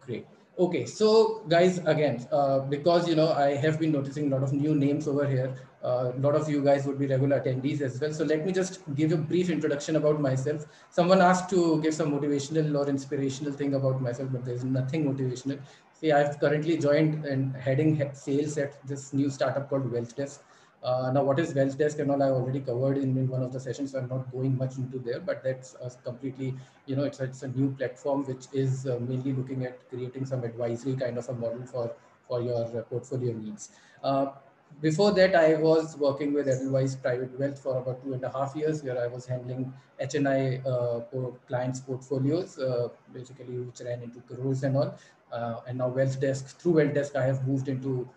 Great. Okay, so guys, again, because I have been noticing a lot of new names over here. A lot of you guys would be regular attendees as well. So let me just give a brief introduction about myself. Someone asked to give some motivational or inspirational thing about myself, but there's nothing motivational. See, I've currently joined and heading sales at this new startup called WealthDesk. Now, what is WealthDesk and all, I already covered in one of the sessions, so I'm not going much into there, but that's completely, it's a new platform which is mainly looking at creating some advisory kind of a model for your portfolio needs. Before that, I was working with Edelweiss Private Wealth for about 2.5 years, where I was handling HNI clients' portfolios, basically which ran into crores and all. And now through WealthDesk, I have moved into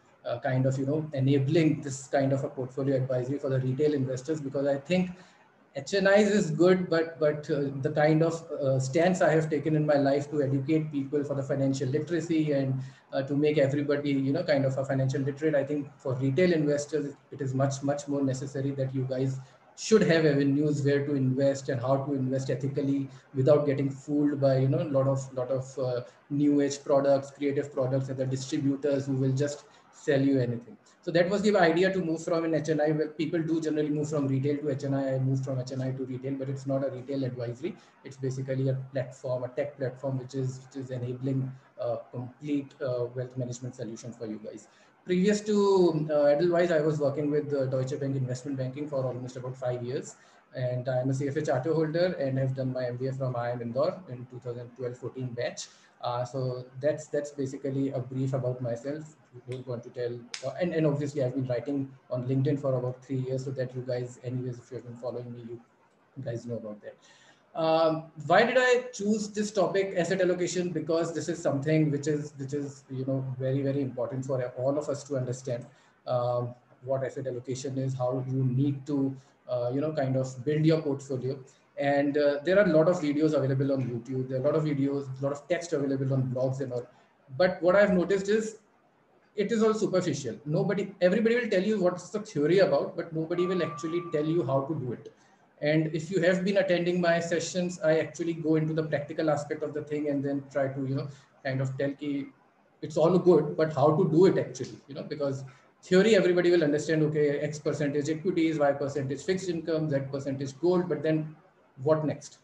kind of enabling this kind of a portfolio advisory for the retail investors, because I think HNIs is good, but the kind of stance I have taken in my life to educate people for the financial literacy and to make everybody kind of a financial literate. I think for retail investors it is much more necessary that you guys should have avenues where to invest and how to invest ethically without getting fooled by a lot of new age products, creative products, and the distributors who will just sell you anything. So that was the idea to move from an HNI, where people do generally move from retail to HNI. I moved from HNI to retail, but it's not a retail advisory. It's basically a platform, a tech platform, which is enabling a complete wealth management solution for you guys. Previous to Edelweiss, I was working with Deutsche Bank Investment Banking for almost about 5 years. And I'm a CFA charter holder and have done my MBA from IIM Indore in 2012-14 batch. So that's basically a brief about myself. I don't want to tell, and obviously I've been writing on LinkedIn for about 3 years, so that you guys, anyways, if you have been following me, you guys know about that. Why did I choose this topic, asset allocation? Because this is something which is very important for all of us to understand what asset allocation is, how you need to kind of build your portfolio. And there are a lot of videos available on YouTube. There are a lot of videos, a lot of text available on blogs and all. But what I've noticed is it is all superficial. Everybody will tell you what's the theory about, but nobody will actually tell you how to do it. And if you have been attending my sessions, I actually go into the practical aspect of the thing and then try to kind of tell ki it's all good, but how to do it actually, because theory everybody will understand. Okay, X percentage equities, Y percentage fixed income, Z percentage gold, but then what next?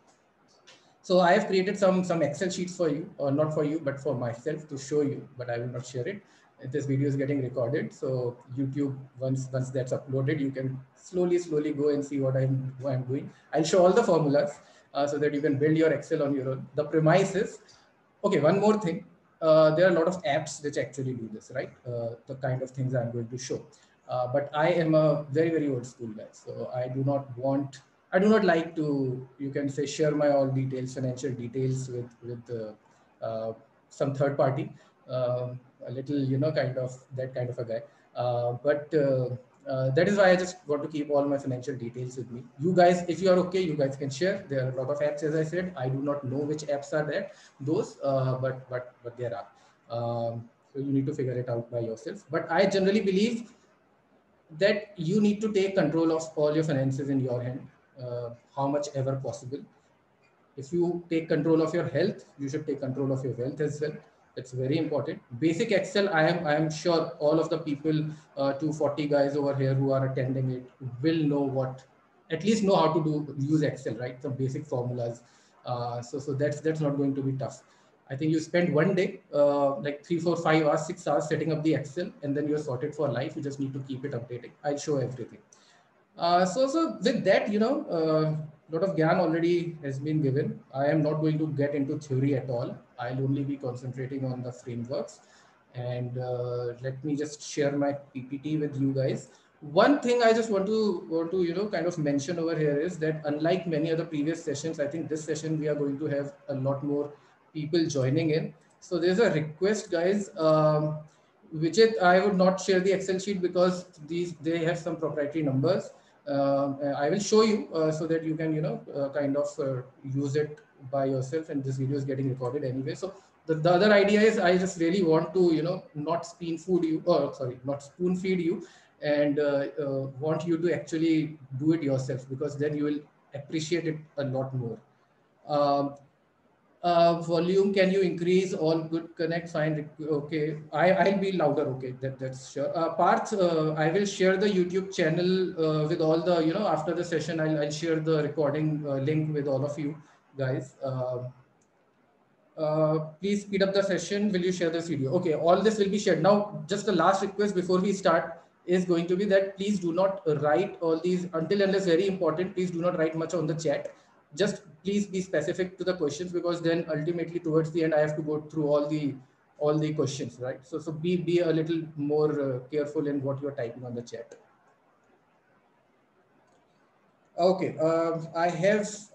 So I have created some Excel sheets for you, or not for you, but for myself to show you, but I will not share it. This video is getting recorded. So YouTube, once that's uploaded, you can slowly go and see what I'm doing. I'll show all the formulas so that you can build your Excel on your own. The premise is, okay, one more thing. There are a lot of apps which actually do this, right? The kind of things I'm going to show. But I am a very old school guy. So I do not like to, you can say, share my all details, financial details with some third party. A little, kind of that kind of a guy. But that is why I just want to keep all my financial details with me. You guys, if you are okay, you guys can share. There are a lot of apps, as I said. I do not know which apps are there, those, but there are. So you need to figure it out by yourself. But I generally believe that you need to take control of all your finances in your hand, how much ever possible. If you take control of your health, you should take control of your wealth as well. That's very important. Basic Excel, I am sure all of the people, 240 guys over here who are attending it, will know at least know how to use Excel, right? Some basic formulas. So that's not going to be tough. I think you spend one day, like 3, 4, 5 hours, 6 hours setting up the Excel, and then you're sorted for life. You just need to keep it updating. I'll show everything. So with that, lot of gyan already has been given. I am not going to get into theory at all. I'll only be concentrating on the frameworks. And let me just share my PPT with you guys. One thing I just want to kind of mention over here is that, unlike many other previous sessions, I think this session we are going to have a lot more people joining in. So there's a request, guys. Vijit, I would not share the Excel sheet because they have some proprietary numbers. I will show you so that you can kind of use it by yourself, and this video is getting recorded anyway. So the other idea is, I just really want to not spoon feed you, and want you to actually do it yourself, because then you will appreciate it a lot more. Um, Volume, can you increase? All good, connect, fine. Okay, I'll be louder. Okay, that's sure. Parth, I will share the YouTube channel with all the, after the session, I'll share the recording link with all of you guys. Please speed up the session. Will you share this video? Okay, all this will be shared. Now, just the last request before we start is going to be that please do not write all these until unless very important. Please do not write much on the chat. Just please be specific to the questions, because then ultimately towards the end I have to go through all the questions, right? So be a little more careful in what you're typing on the chat. Okay,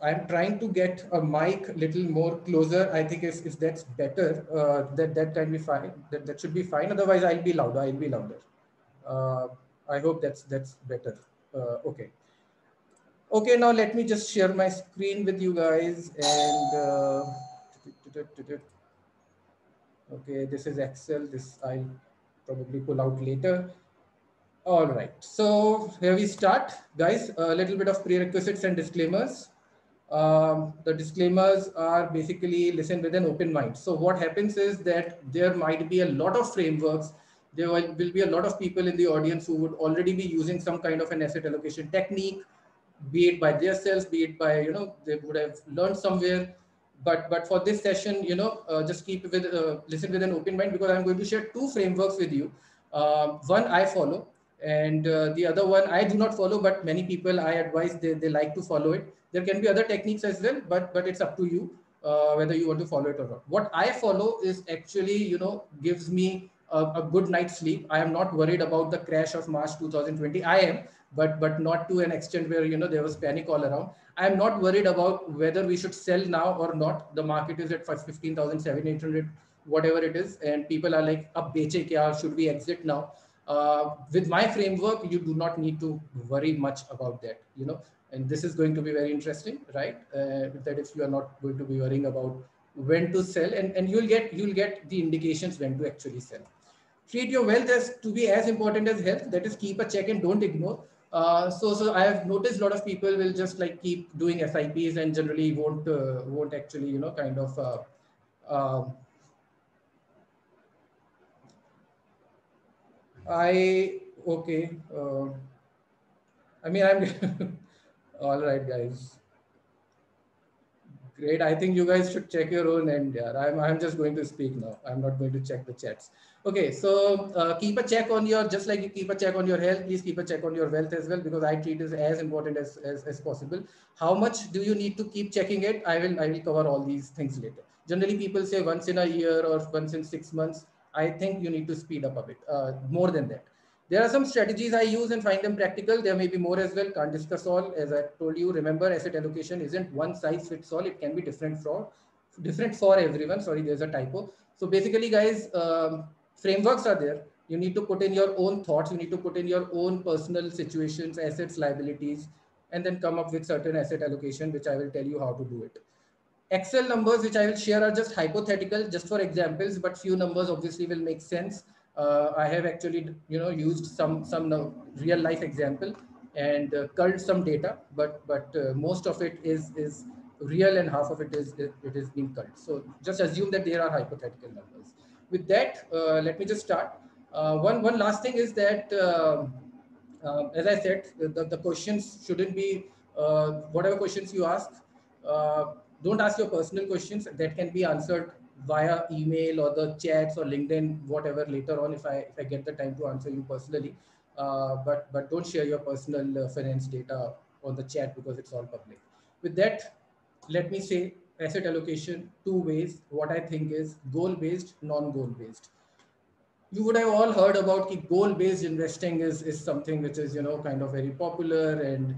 I'm trying to get a mic little more closer. I think if that's better, that can be fine. That should be fine. Otherwise, I'll be louder. I'll be louder. Uh, I hope that's better. Okay. Okay, now let me just share my screen with you guys. And okay, this is Excel. This I'll probably pull out later. All right, so here we start, guys. A little bit of prerequisites and disclaimers. The disclaimers are basically listen with an open mind. So what happens is that there might be a lot of frameworks. There will be a lot of people in the audience who would already be using some kind of an asset allocation technique, be it by themselves, be it by, they would have learned somewhere. But for this session, just keep with listen with an open mind, because I'm going to share two frameworks with you. One I follow, and the other one I do not follow, but many people I advise they like to follow it. There can be other techniques as well, but it's up to you whether you want to follow it or not. What I follow is actually, gives me a good night's sleep. I am not worried about the crash of March 2020. I am, but not to an extent where, there was panic all around. I am not worried about whether we should sell now or not. The market is at 15,700, whatever it is, and people are like, "Ab beche kya? Should we exit now?" With my framework, you do not need to worry much about that, and this is going to be very interesting, right? That if you are not going to be worrying about when to sell, and you'll get the indications when to actually sell. Treat your wealth as to be as important as health. That is, keep a check and don't ignore. So I have noticed a lot of people will just like keep doing SIPs and generally won't actually, kind of okay. I mean, I'm all right, guys. Great. I think you guys should check your own end. Yeah, I'm just going to speak now. I'm not going to check the chats. Okay, so keep a check on your, just like you keep a check on your health, please keep a check on your wealth as well, because I treat it as important as possible. How much do you need to keep checking it? I will cover all these things later. Generally, people say once in a year or once in 6 months. I think you need to speed up a bit, more than that. There are some strategies I use and find them practical. There may be more as well. Can't discuss all. As I told you, remember, asset allocation isn't one size fits all. It can be different for everyone. Sorry, there's a typo. So basically, guys, frameworks are there. You need to put in your own thoughts. You need to put in your own personal situations, assets, liabilities, and then come up with certain asset allocation, which I will tell you how to do it. Excel numbers, which I will share, are just hypothetical, just for examples, but few numbers obviously will make sense. I have actually, used some real life example and culled some data, but most of it is real and half of it is being culled. So just assume that there are hypothetical numbers. With that, let me just start. One last thing is that. As I said, the questions shouldn't be whatever questions you ask. Uh, don't ask your personal questions. That can be answered via email or the chats or LinkedIn, whatever later on, if I get the time to answer you personally. But don't share your personal finance data on the chat, because it's all public. With that, let me say asset allocation two ways. What I think is goal based, non goal based. You would have all heard about goal-based investing is something which is, kind of very popular, and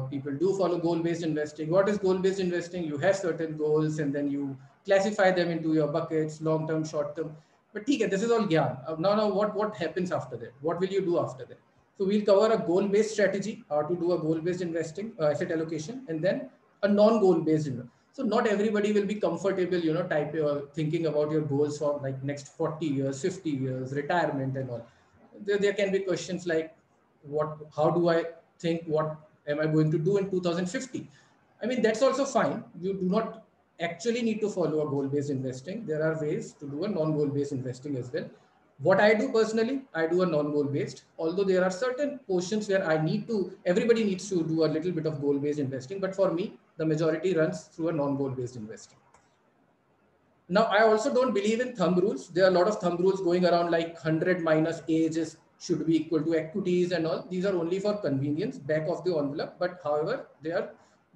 people do follow goal-based investing. What is goal-based investing? You have certain goals and then you classify them into your buckets, long-term, short-term. But okay, this is all gyan. Now, what happens after that? What will you do after that? So we'll cover a goal-based strategy, how to do a goal-based investing, asset allocation, and then a non-goal-based investing. So not everybody will be comfortable, thinking about your goals for like next 40 years, 50 years, retirement and all. There can be questions like, how do I think, what am I going to do in 2050? I mean, that's also fine. You do not actually need to follow a goal-based investing. There are ways to do a non-goal-based investing as well. What I do personally, I do a non-goal-based, although there are certain portions where everybody needs to do a little bit of goal-based investing. But for me, the majority runs through a non-goal-based investing. Now, I also don't believe in thumb rules. There are a lot of thumb rules going around, like 100 minus age should be equal to equities and all. These are only for convenience, back of the envelope. But however, they are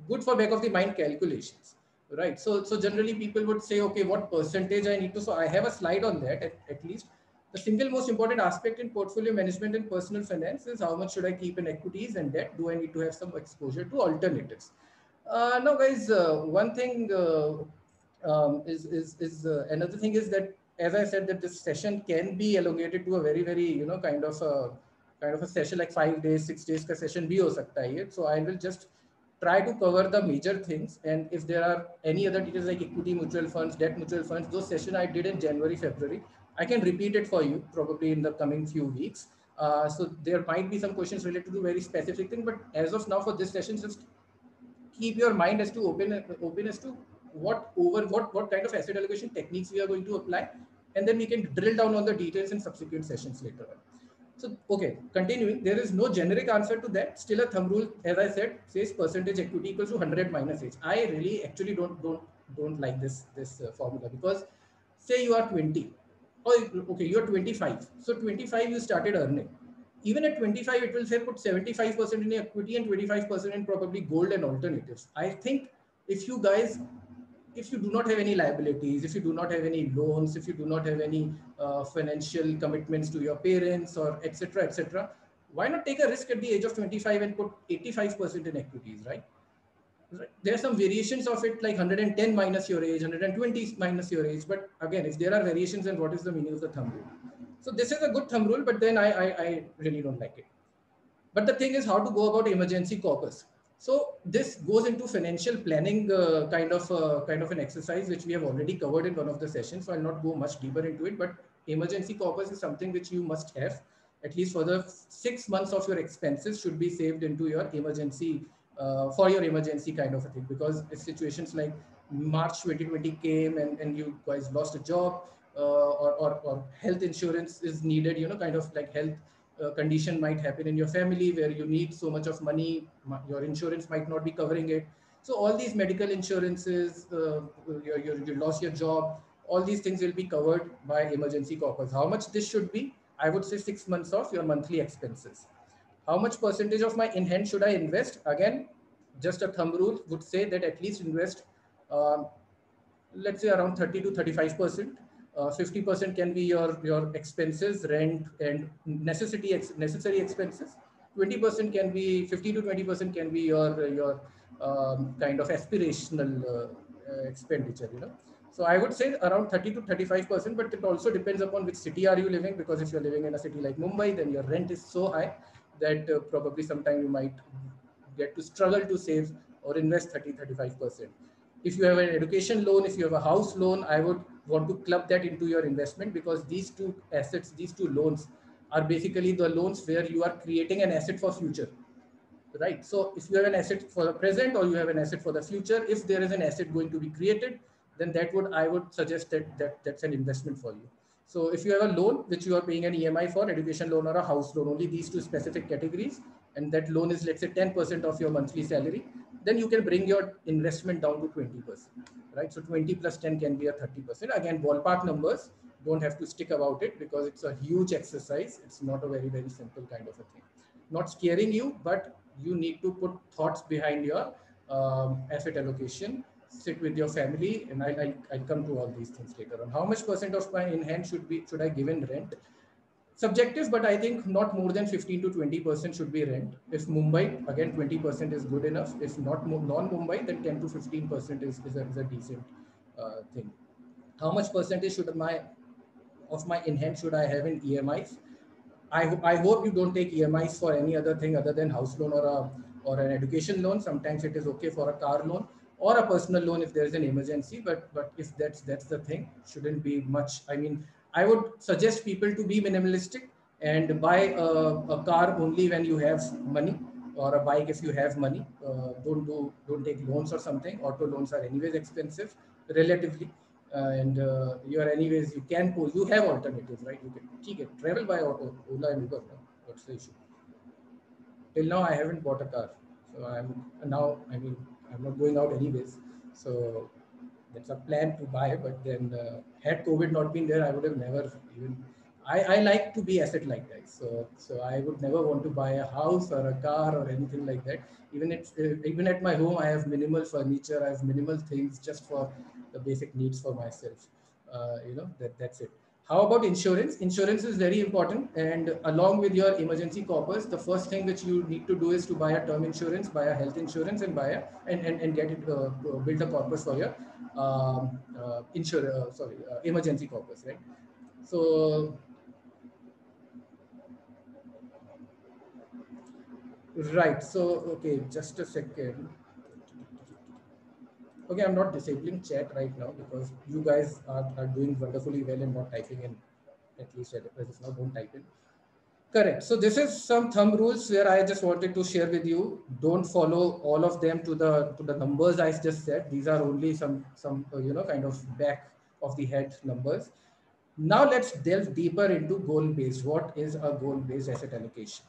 good for back of the mind calculations, right? So generally people would say, okay, what percentage I need to. So I have a slide on that at least. The single most important aspect in portfolio management and personal finance is how much should I keep in equities and debt? Do I need to have some exposure to alternatives? Now, guys, one thing is another thing is that, as I said, that this session can be elongated to a very kind of a session like 5 days, 6 days ka session bhi ho sakta hai. So I will just try to cover the major things, and if there are any other details like equity mutual funds, debt mutual funds, those session I did in January, February, I can repeat it for you probably in the coming few weeks. So there might be some questions related to very specific thing, but as of now for this session, just keep your mind as to open as to what kind of asset allocation techniques we are going to apply, and then we can drill down on the details in subsequent sessions later on. So, okay, continuing, there is no generic answer to that. Still a thumb rule, as I said, says percentage equity equals to 100 minus age. I really actually don't like this formula, because say you are 20, or okay, you are 25. So 25 you started earning. Even at 25, it will say put 75% in equity and 25% in probably gold and alternatives. I think if you guys, if you do not have any liabilities, if you do not have any loans, if you do not have any financial commitments to your parents or etc., why not take a risk at the age of 25 and put 85% in equities, right? There are some variations of it, like 110 minus your age, 120 minus your age. But again, if there are variations, then what is the meaning of the thumb rule? So this is a good thumb rule, but then I really don't like it. But the thing is how to go about emergency corpus. So this goes into financial planning kind of an exercise, which we have already covered in one of the sessions. So I'll not go much deeper into it, but emergency corpus is something which you must have at least for the 6 months of your expenses should be saved into your emergency, for your emergency kind of a thing. Because if situations like March 2020 came and you guys lost a job, or health insurance is needed, kind of like health condition might happen in your family where you need so much of money, your insurance might not be covering it. So all these medical insurances, you lost your job, all these things will be covered by emergency corpus. How much this should be? I would say 6 months of your monthly expenses. How much percentage of my in hand should I invest? Again, just a thumb rule would say that at least invest, let's say around 30 to 35%. 50% can be your expenses, rent and necessary expenses. 20% can be 50 to 20% can be your kind of aspirational expenditure. So I would say around 30 to 35%, but it also depends upon which city are you living. Because if you're living in a city like Mumbai, then your rent is so high that probably sometime you might get to struggle to save or invest 30-35%. If you have an education loan, if you have a house loan, I would want to club that into your investment, because these two assets, these two loans are basically the loans where you are creating an asset for future, right? So if you have an asset for the present or you have an asset for the future, if there is an asset going to be created, then I would suggest that's an investment for you. So if you have a loan which you are paying an EMI for, education loan or a house loan, only these two specific categories, and that loan is, let's say, 10% of your monthly salary, then you can bring your investment down to 20%, right? So 20 plus 10 can be a 30%. Again, ballpark numbers, don't have to stick about it because it's a huge exercise. It's not a very simple kind of a thing. Not scaring you, but you need to put thoughts behind your asset allocation. Sit with your family, and I'll come to all these things later on. How much percent of my in hand should I give in rent? Subjective, but I think not more than 15 to 20% should be rent. If Mumbai, again, 20% is good enough. If not non-Mumbai, then 10 to 15% is a decent thing. How much percentage should of my in hand should I have in EMIs? I hope you don't take EMIs for any other thing other than house loan or an education loan. Sometimes it is okay for a car loan or a personal loan if there is an emergency. But if that's the thing, shouldn't be much. I mean, I would suggest people to be minimalistic and buy a car only when you have money, or a bike if you have money. Don't take loans or something. Auto loans are anyways expensive. relatively. And you are anyways, you have alternatives, right? You can travel by auto, Ola and Uber. No? What's the issue? Till now, I haven't bought a car. So I mean, I'm not going out anyways. So that's a plan to buy. But then, had COVID not been there, I would have never even. I like to be asset light, guys. So I would never want to buy a house or a car or anything like that. Even at my home, I have minimal furniture. I have minimal things just for the basic needs for myself. That's it. How about insurance? Insurance is very important, and along with your emergency corpus, the first thing which you need to do is to buy a term insurance, buy a health insurance, and and get it build a corpus for your emergency corpus, right? So right. So okay, just a second. Okay, I'm not disabling chat right now because you guys are doing wonderfully well and not typing in. At least as of now, don't type in. Correct. So this is some thumb rules where I just wanted to share with you. Don't follow all of them to the numbers I just said. These are only some kind of back of the head numbers. Now let's delve deeper into goal based. What is a goal based asset allocation?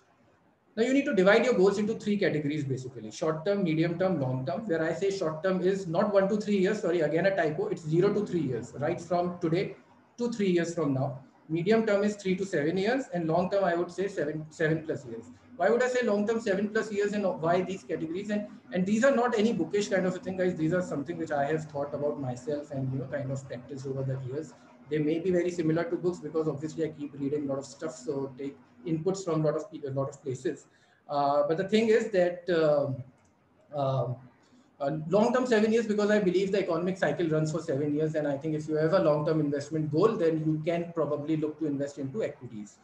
Now you need to divide your goals into three categories basically: short term, medium term, long term. Where I say short term is not 1 to 3 years. Sorry, again a typo. It's 0 to 3 years, right from today to 3 years from now. Medium term is 3 to 7 years, and long term I would say seven plus years. Why would I say long term 7 plus years, and why these categories? And these are not any bookish kind of a thing, guys. These are something which I have thought about myself and kind of practiced over the years. They may be very similar to books because obviously I keep reading a lot of stuff, so take inputs from a lot of places. But the thing is that um, long term 7 years, because I believe the economic cycle runs for 7 years, and I think if you have a long term investment goal, then you can probably look to invest into equities,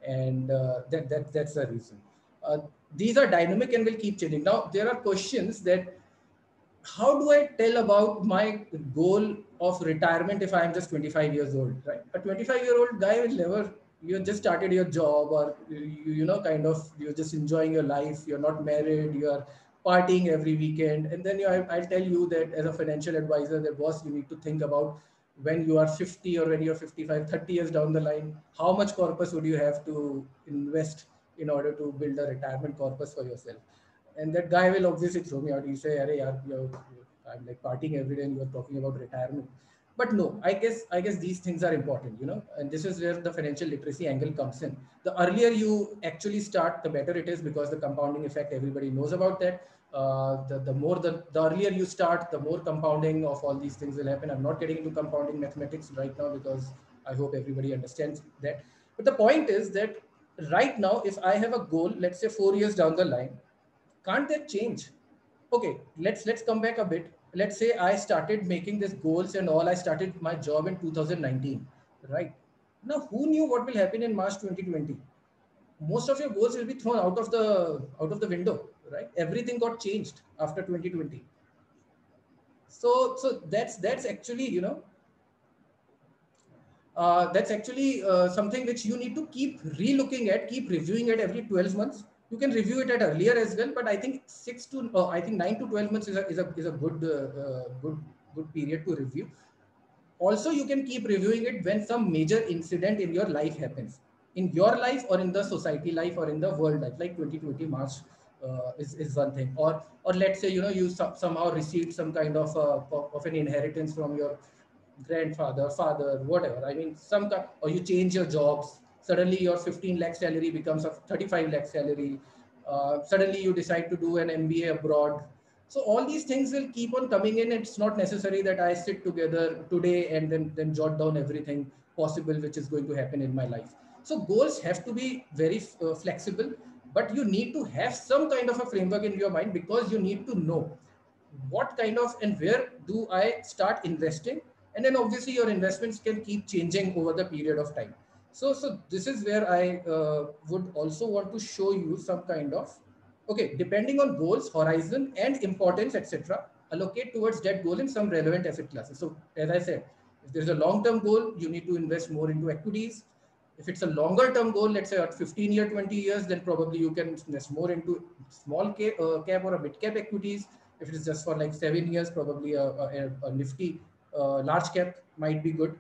and that's the reason. Uh, these are dynamic and will keep changing. Now there are questions that how do I tell about my goal of retirement if I'm just 25 years old, right? A 25-year-old guy will never, you just started your job, or kind of, you're just enjoying your life. You're not married. You're partying every weekend. And then I'll tell you that as a financial advisor, that boss, you need to think about when you are 50 or when you're 55, 30 years down the line, how much corpus would you have to invest in order to build a retirement corpus for yourself? And that guy will obviously throw me out. He'll say, "Arey, yaar, I'm like partying every day, and you're talking about retirement." But no, I guess these things are important, and this is where the financial literacy angle comes in. The earlier you actually start, the better it is, because the compounding effect, everybody knows about that. The earlier you start, the more compounding of all these things will happen. I'm not getting into compounding mathematics right now because I hope everybody understands that. But the point is that right now, if I have a goal, let's say 4 years down the line, can't that change? Okay, let's come back a bit. Let's say I started making these goals and all. I started my job in 2019, right? Now who knew what will happen in March 2020? Most of your goals will be thrown out of the window, right? Everything got changed after 2020. So that's actually, something which you need to keep re-looking at, keep reviewing it every 12 months. You can review it at earlier as well, but I think I think 9 to 12 months is a good period to review. Also, you can keep reviewing it when some major incident in your life happens, in your life or in the society life or in the world life, like 2020 March is one thing. Or let's say, you somehow received some kind of an inheritance from your grandfather, father, whatever. I mean, or you change your jobs. Suddenly, your 15 lakh salary becomes a 35 lakh salary. Suddenly, you decide to do an MBA abroad. So all these things will keep on coming in. It's not necessary that I sit together today and then jot down everything possible which is going to happen in my life. So goals have to be very flexible, but you need to have some kind of a framework in your mind, because you need to know what kind of and where do I start investing. And then obviously your investments can keep changing over the period of time. So this is where I would also want to show you some kind of, okay, depending on goals, horizon, and importance, etc., allocate towards that goal in some relevant asset classes. So as I said, if there's a long-term goal, you need to invest more into equities. If it's a longer term goal, let's say at 15 year, 20 years, then probably you can invest more into cap or a mid cap equities. If it is just for like 7 years, probably a nifty large cap might be good.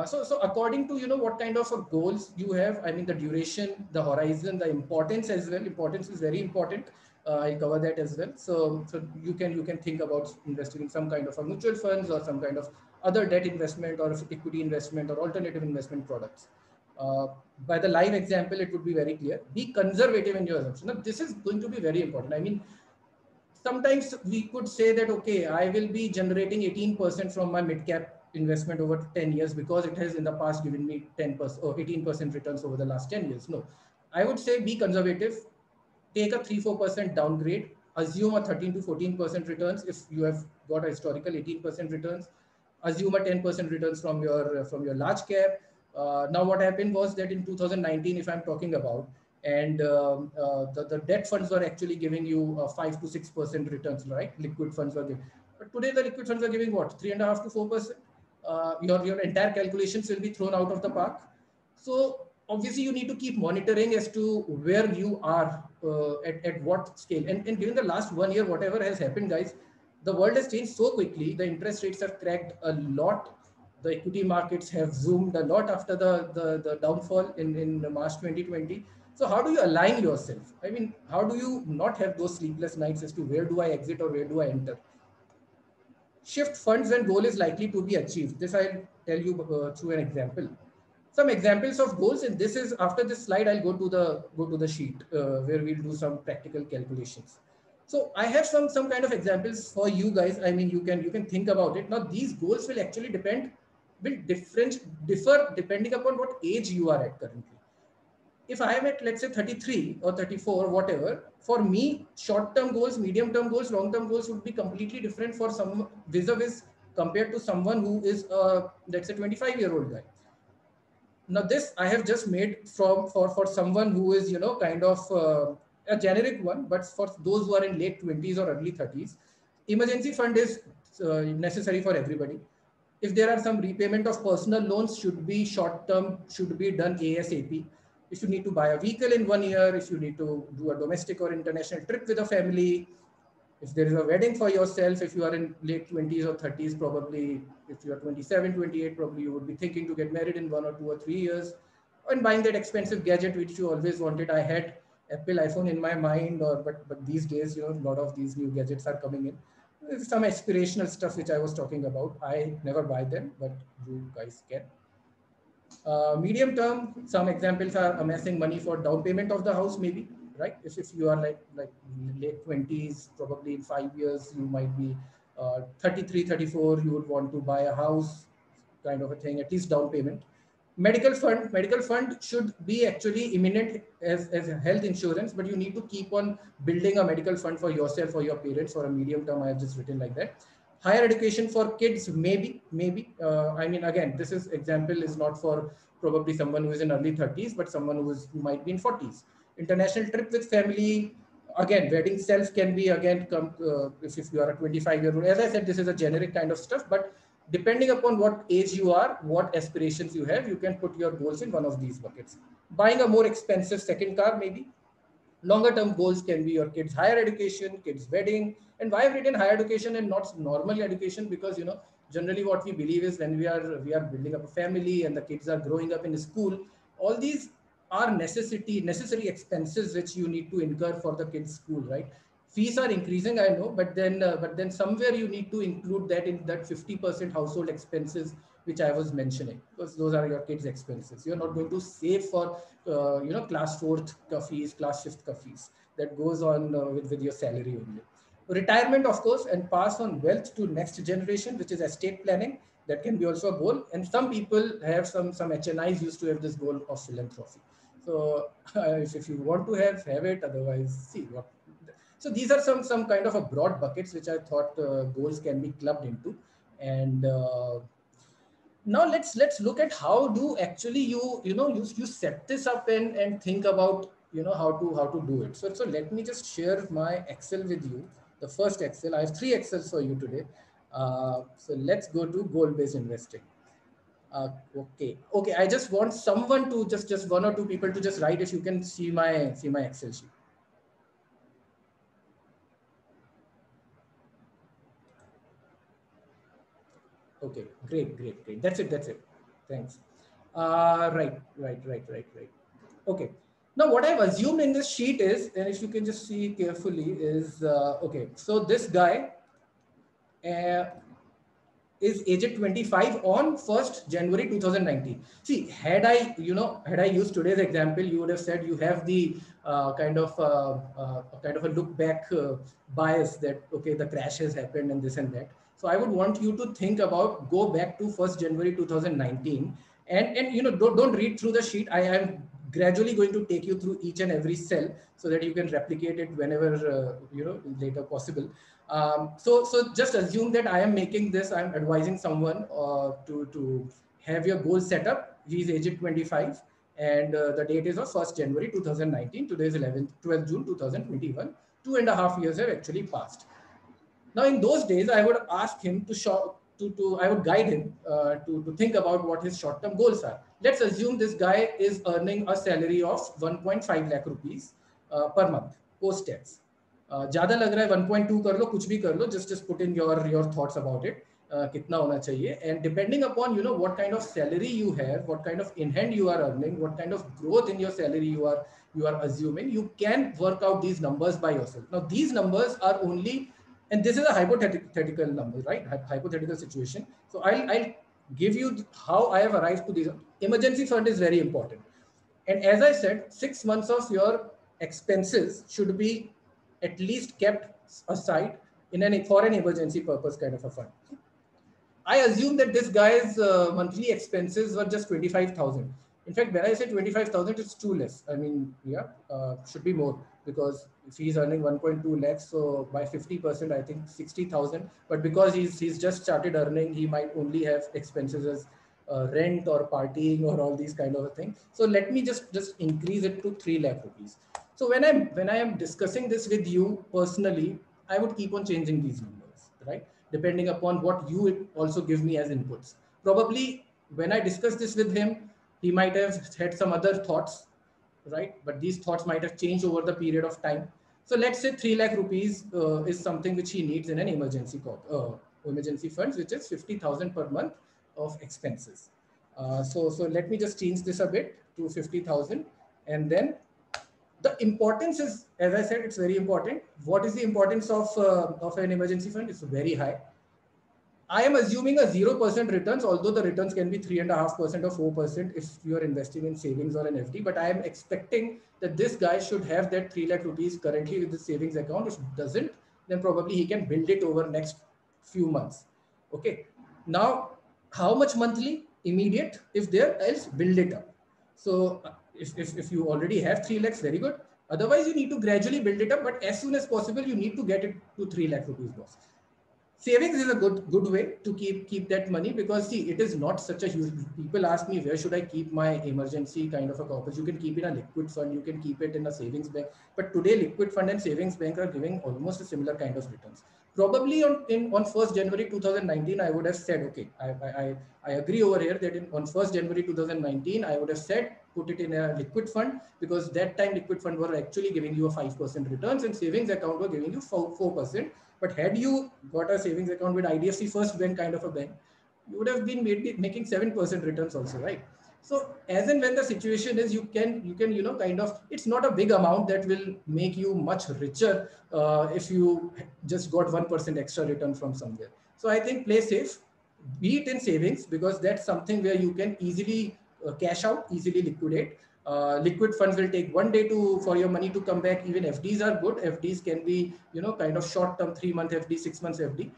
So according to, what kind of goals you have, I mean, the duration, the horizon, the importance as well. Importance is very important. I'll cover that as well. So you can think about investing in some kind of a mutual funds or some kind of other debt investment or equity investment or alternative investment products. Uh, by the live example, it would be very clear. Be conservative in your assumption. Now, this is going to be very important. I mean, sometimes we could say that, okay, I will be generating 18% from my mid cap investment over 10 years because it has in the past given me 10% or 18% returns over the last 10 years. No, I would say be conservative, take a 3-4% downgrade, assume a 13 to 14% returns if you have got a historical 18% returns, assume a 10% returns from your large cap. Now what happened was that in 2019, if I'm talking about, and the debt funds were actually giving you 5 to 6% returns, right? Liquid funds were giving, but today the liquid funds are giving what, 3.5 to 4%. Your entire calculations will be thrown out of the park. So obviously you need to keep monitoring as to where you are, at what scale. And during the last 1 year, whatever has happened, guys, the world has changed so quickly. The interest rates have cracked a lot. The equity markets have zoomed a lot after the downfall in March 2020. So how do you align yourself? I mean, how do you not have those sleepless nights as to where do I exit or where do I enter? Shift funds when goal is likely to be achieved. This I'll tell you through an example. Some examples of goals, and this is after this slide, I'll go to the sheet where we'll do some practical calculations. So I have some kind of examples for you guys. I mean, you can think about it. Now these goals will actually differ depending upon what age you are at currently. If I am at, let's say, 33 or 34, whatever, for me, short-term goals, medium-term goals, long-term goals would be completely different for some vis-a-vis compared to someone who is, let's say, 25-year-old guy. Now this I have just made for someone who is, kind of a generic one, but for those who are in late 20s or early 30s, emergency fund is necessary for everybody. If there are some repayment of personal loans, should be short term, should be done ASAP. If you need to buy a vehicle in 1 year, if you need to do a domestic or international trip with a family, if there is a wedding for yourself, if you are in late 20s or 30s, probably if you are 27, 28, probably you would be thinking to get married in 1 or 2 or 3 years, and buying that expensive gadget which you always wanted. I had Apple iPhone in my mind, but these days, a lot of these new gadgets are coming in. There's some aspirational stuff which I was talking about. I never buy them, but you guys can. Medium term, some examples are amassing money for down payment of the house, maybe, right? If you are like late 20s, probably in 5 years, you might be 33, 34, you would want to buy a house, kind of a thing, at least down payment. Medical fund should be actually imminent as a health insurance, but you need to keep on building a medical fund for yourself or your parents for a medium term. I have just written like that. Higher education for kids, maybe. I mean, again, this is example is not for probably someone who is in early 30s, but someone who might be in 40s. International trip with family, again, wedding self can be again come if you are a 25-year-old. As I said, this is a generic kind of stuff, but depending upon what age you are, what aspirations you have, you can put your goals in one of these buckets. Buying a more expensive second car, maybe. Longer term goals can be your kids' higher education, kids' wedding. And why I've written higher education and not normal education? Because, generally what we believe is when we are building up a family and the kids are growing up in school, all these are necessary expenses which you need to incur for the kids' school, right? Fees are increasing, I know, but then somewhere you need to include that in that 50% household expenses which I was mentioning, because those are your kids' expenses. You're not going to save for class fourth ka fees, class fifth ka fees. That goes on with your salary only. Retirement, of course, and pass on wealth to next generation, which is estate planning. That can be also a goal. And some people have some HNIs used to have this goal of philanthropy. So if you want to have it, otherwise see what. So these are some kind of a broad buckets which I thought goals can be clubbed into. And now let's look at how do actually you set this up and think about how to do it. So let me just share my Excel with you. The first Excel, I have 3 Excels for you today. So let's go to goal-based investing. Okay, I just want someone to just 1 or 2 people to just write if you can see my Excel sheet. Okay, great. That's it. Thanks. Right. Okay. Now, what I've assumed in this sheet is, and if you can just see carefully, is okay. So this guy uh, is aged 25 on 1st January 2019. See, had I used today's example, you would have said you have the kind of a look back bias that, okay, the crash has happened and this and that. So I would want you to think about, go back to 1st January 2019, and don't read through the sheet. I am gradually going to take you through each and every cell so that you can replicate it whenever later possible. So just assume that I am making this, I'm advising someone to have your goal set up. He's aged 25 and the date is of 1st January 2019. Today is 12th June 2021. 2.5 years have actually passed. Now, in those days, I would ask him I would guide him to think about what his short-term goals are. Let's assume this guy is earning a salary of 1.5 lakh rupees per month post tax. ज़्यादा लग रहा है 1.2 कर लो, कुछ भी कर लो, just put in your thoughts about it. कितना होना चाहिए, and depending upon what kind of salary you have, what kind of in hand you are earning, what kind of growth in your salary you are assuming, you can work out these numbers by yourself. Now these numbers are only, and this is a hypothetical number, right? Hypothetical situation. So I'll give you how I have arrived to these. Emergency fund is very important, and as I said, 6 months of your expenses should be at least kept aside for an emergency purpose kind of a fund. I assume that this guy's monthly expenses were just 25,000. In fact, when I say 25,000, it's too less. I mean, yeah, should be more, because if he's earning 1.2 lakhs, so by 50%, I think 60,000. But because he's just started earning, he might only have expenses as rent or partying or all these kind of a thing. So let me just increase it to 3 lakh rupees. So when I am discussing this with you personally, I would keep on changing these numbers, right? Depending upon what you also give me as inputs. Probably when I discuss this with him, he might have had some other thoughts, right? But these thoughts might have changed over the period of time. So let's say 3 lakh rupees is something which he needs in an emergency funds, which is 50,000 per month of expenses. So let me just change this a bit to 50,000, and then the importance is, as I said, it's very important. What is the importance of an emergency fund? It's very high. I am assuming a 0% returns, although the returns can be 3.5% or 4% if you are investing in savings or an FD. But I am expecting that this guy should have that 3 lakh rupees currently with the savings account. If doesn't, then probably he can build it over next few months. Okay. Now, how much monthly? Immediate. If there, else build it up. So if you already have 3 lakhs, very good. Otherwise, you need to gradually build it up. But as soon as possible, you need to get it to 3 lakh rupees, boss. Savings is a good way to keep that money, because see, it is not such a huge. People ask me, where should I keep my emergency kind of a corpus? You can keep it in a liquid fund, you can keep it in a savings bank, but today liquid fund and savings bank are giving almost a similar kind of returns. Probably on 1st January 2019, I would have said, okay, I agree over here that on 1st January 2019, I would have said put it in a liquid fund, because that time liquid fund were actually giving you a 5% returns and savings account were giving you 4%. But had you got a savings account with IDFC First Bank kind of a bank, you would have been making 7% returns also, right? So as and when the situation is, you can kind of, it's not a big amount that will make you much richer if you just got 1% extra return from somewhere. So I think play safe, be it in savings, because that's something where you can easily cash out, easily liquidate. Liquid funds will take 1 day for your money to come back. Even FDs are good. FDs can be kind of short term, 3-month FD, 6 months FD.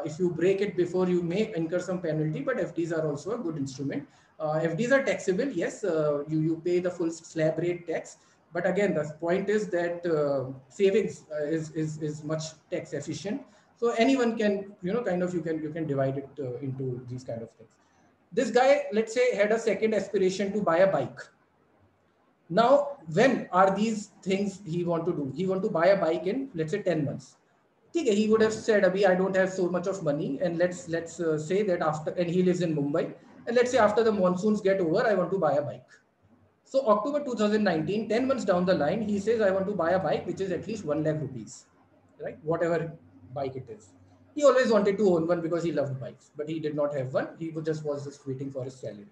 If you break it before, you may incur some penalty, but FDs are also a good instrument. FDs are taxable, yes. You pay the full slab rate tax, but again, the point is that savings is much tax efficient. So anyone can you can divide it into these kind of things. This guy, let's say, had a second aspiration to buy a bike. Now, when are these things he want to do? He want to buy a bike in, let's say, 10 months. Okay, he would have said, Abhi, I don't have so much of money, and let's say that after, and he lives in Mumbai, and let's say after the monsoons get over, I want to buy a bike. So October 2019, 10 months down the line, he says, I want to buy a bike which is at least 1 lakh rupees, right? Whatever bike it is. He always wanted to own one because he loved bikes, but he did not have one. He was just waiting for his salary.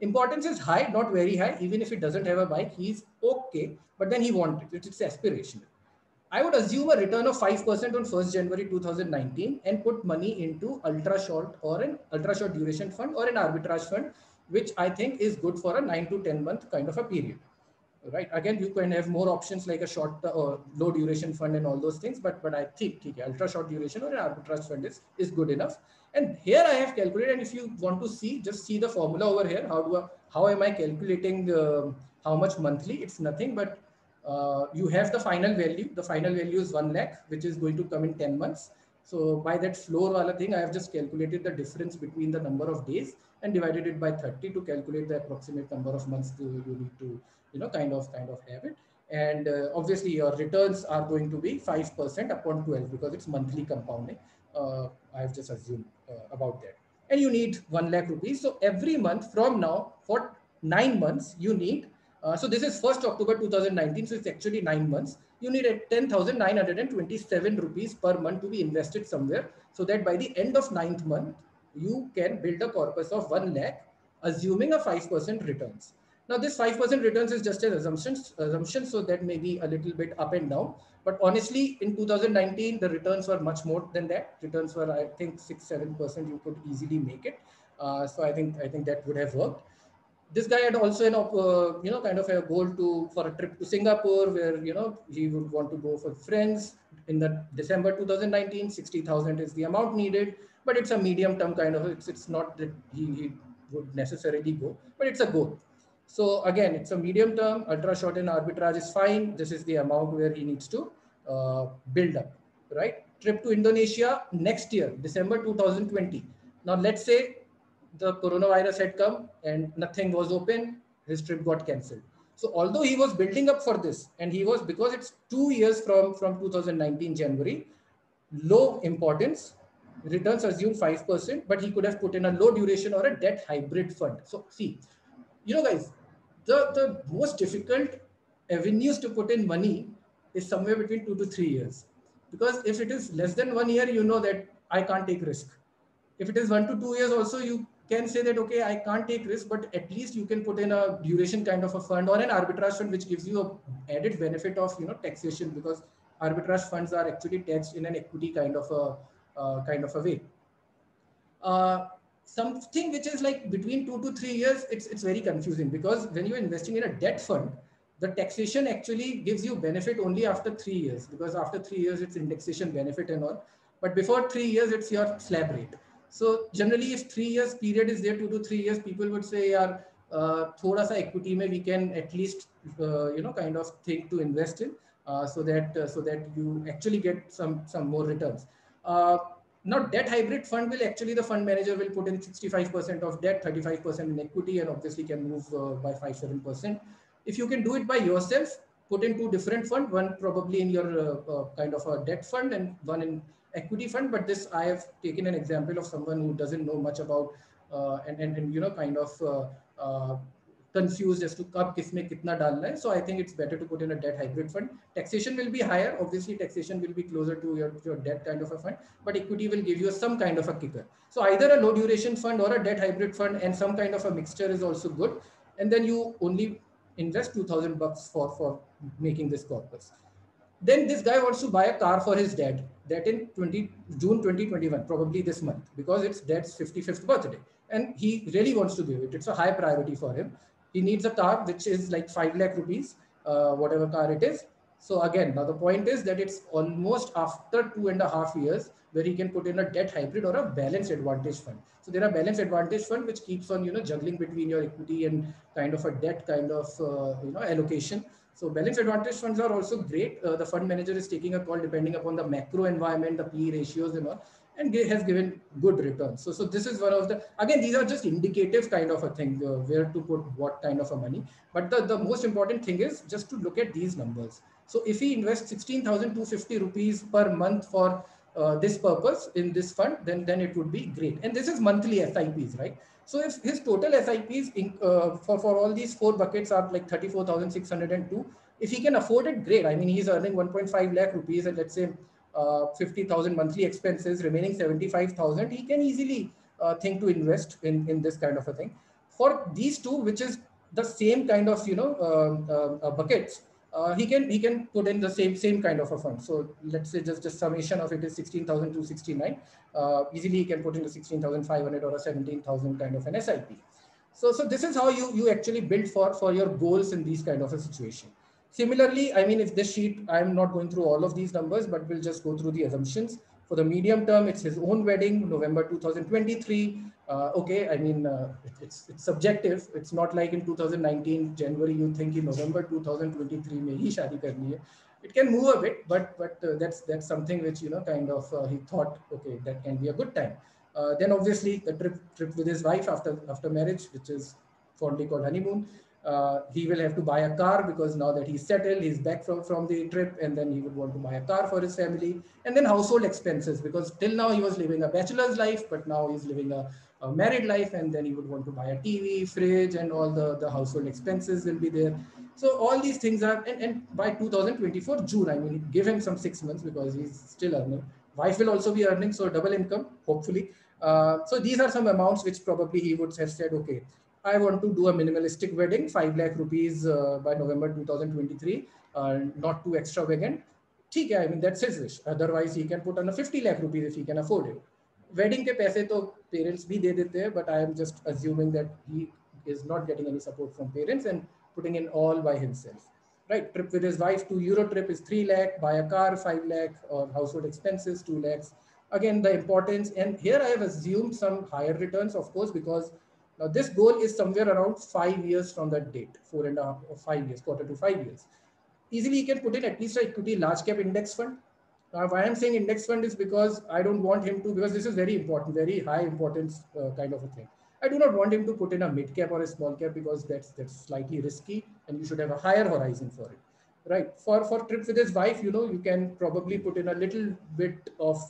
Importance is high, not very high. Even if he doesn't have a bike, he's okay. But then he wanted it. It's aspirational. I would assume a return of 5% on 1st January 2019 and put money into ultra short or an ultra short duration fund or an arbitrage fund, which I think is good for a 9 to 10 month kind of a period. Right. Again, you can have more options like a short or low duration fund and all those things. But I think ultra short duration or an arbitrage fund is good enough. And here I have calculated. And if you want to see, just see the formula over here. How am I calculating how much monthly? It's nothing but you have the final value. The final value is 1 lakh, which is going to come in 10 months. So by that floor wala thing, I have just calculated the difference between the number of days and divided it by 30 to calculate the approximate number of months you need to kind of have it. And obviously your returns are going to be 5% upon 12 because it's monthly compounding. I have just assumed about that. And you need 1 lakh rupees. So every month from now for 9 months, you need, so this is 1st October 2019. So it's actually 9 months. You need 10,927 rupees per month to be invested somewhere so that by the end of 9th month, you can build a corpus of 1 lakh, assuming a 5% returns. Now, this 5% returns is just an assumption, so that may be a little bit up and down. But honestly, in 2019, the returns were much more than that. Returns were, I think, 6-7%. You could easily make it. So I think that would have worked. This guy had also kind of a goal for a trip to Singapore, where he would want to go for friends. In the December 2019, 60,000 is the amount needed, but it's a medium term kind of. It's not that he would necessarily go, but it's a goal. So again, it's a medium term. Ultra short and arbitrage is fine. This is the amount where he needs to build up, right? Trip to Indonesia next year, December 2020. Now let's say the coronavirus had come and nothing was open, his trip got cancelled. So although he was building up for this, and he was, because it's 2 years from 2019 January, low importance, returns assume 5%, but he could have put in a low duration or a debt hybrid fund. So see, guys, the most difficult avenues to put in money is somewhere between 2 to 3 years. Because if it is less than 1 year, you know that I can't take risk. If it is 1 to 2 years also, you can say that, okay, I can't take risk, but at least you can put in a duration kind of a fund or an arbitrage fund, which gives you a added benefit of, taxation, because arbitrage funds are actually taxed in an equity kind of a way. Something which is like between 2 to 3 years, it's very confusing, because when you're investing in a debt fund, the taxation actually gives you benefit only after 3 years, because after 3 years it's indexation benefit and all, but before 3 years it's your slab rate. So generally, if 3 years period is there, 2 to 3 years, people would say, "Yeah, thoda sa equity mein we can at least kind of think to invest in, so that you actually get some more returns." Now, debt hybrid fund will actually, the fund manager will put in 65% of debt, 35% in equity, and obviously can move by 5-7%. If you can do it by yourself, put in two different funds, one probably in your kind of a debt fund and one in equity fund. But this, I have taken an example of someone who doesn't know much about and kind of confused as to kab kisme kitna dalna hai. So I think it's better to put in a debt hybrid fund. Taxation will be higher. Obviously, taxation will be closer to your debt kind of a fund, but equity will give you some kind of a kicker. So either a low duration fund or a debt hybrid fund and some kind of a mixture is also good. And then you only invest $2,000 for making this corpus. Then this guy wants to buy a car for his dad, that in June 2021, probably this month, because it's dad's 55th birthday. And he really wants to give it. It's a high priority for him. He needs a car, which is like 5 lakh rupees, whatever car it is. So again, now the point is that it's almost after 2.5 years where he can put in a debt hybrid or a balanced advantage fund. So there are balanced advantage fund, which keeps on, juggling between your equity and kind of a debt kind of, allocation. So balanced advantage funds are also great. The fund manager is taking a call depending upon the macro environment, the PE ratios and all, and has given good returns. So this is one of the, again, these are just indicative kind of a thing, where to put what kind of a money. But the most important thing is just to look at these numbers. So if he invests 16,250 rupees per month for this purpose in this fund, then it would be great. And this is monthly SIPs, right? So if his total SIPs for all these 4 buckets are like 34,602, if he can afford it, great. I mean, he's earning 1.5 lakh rupees, and let's say 50,000 monthly expenses, remaining 75,000, he can easily think to invest in this kind of a thing. For these two, which is the same kind of buckets, he can put in the same kind of a fund. So let's say just summation of it is 16,269. Easily he can put in the 16,500 or a 17,000 kind of an SIP. So this is how you actually build for your goals in these kind of a situation. Similarly, I mean, if this sheet, I'm not going through all of these numbers, but we'll just go through the assumptions. For the medium term, it's his own wedding, November 2023. Okay, I mean, it's subjective. It's not like in 2019 January you think in November 2023 में ही शादी करनी है. It can move a bit, but that's something which kind of he thought, okay, that can be a good time. Then obviously the trip with his wife after marriage, which is fondly called honeymoon. He will have to buy a car because now that he's settled, he's back from the trip, and then he would want to buy a car for his family. And then household expenses, because till now he was living a bachelor's life, but now he's living a married life, and then he would want to buy a TV, fridge, and all the household expenses will be there. So all these things are, and by 2024 June, I mean, give him some 6 months because he's still earning. Wife will also be earning, so double income, hopefully. So these are some amounts which probably he would have said, okay, I want to do a minimalistic wedding, 5 lakh rupees by November 2023, not too extravagant. ठीक है, I mean, that's his wish. Otherwise, he can put on a 50 lakh rupees if he can afford it. Wedding के पैसे तो parents भी दे देते हैं, but I am just assuming that he is not getting any support from parents and putting in all by himself. Right, trip with his wife to Euro trip is 3 lakh, buy a car 5 lakh, or household expenses 2 lakhs. Again, the importance, and here I have assumed some higher returns, of course, because now this goal is somewhere around 5 years from that date, 4.5 or 5 years, quarter to 5 years. Easily you can put in at least an equity large cap index fund. Why I'm saying index fund is because I don't want him to, because this is very important, very high importance kind of a thing. I do not want him to put in a mid cap or a small cap because that's slightly risky, and you should have a higher horizon for it. Right. For trip with his wife, you can probably put in a little bit of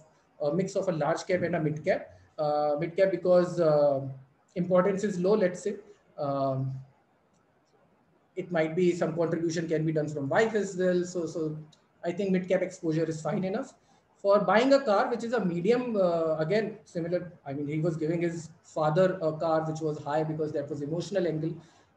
a mix of a large cap and a mid cap. Mid cap because importance is low, let's say. It might be some contribution can be done from wife as well. So I think mid cap exposure is fine enough. For buying a car, which is a medium, again, similar. I mean, he was giving his father a car, which was high because that was emotional angle.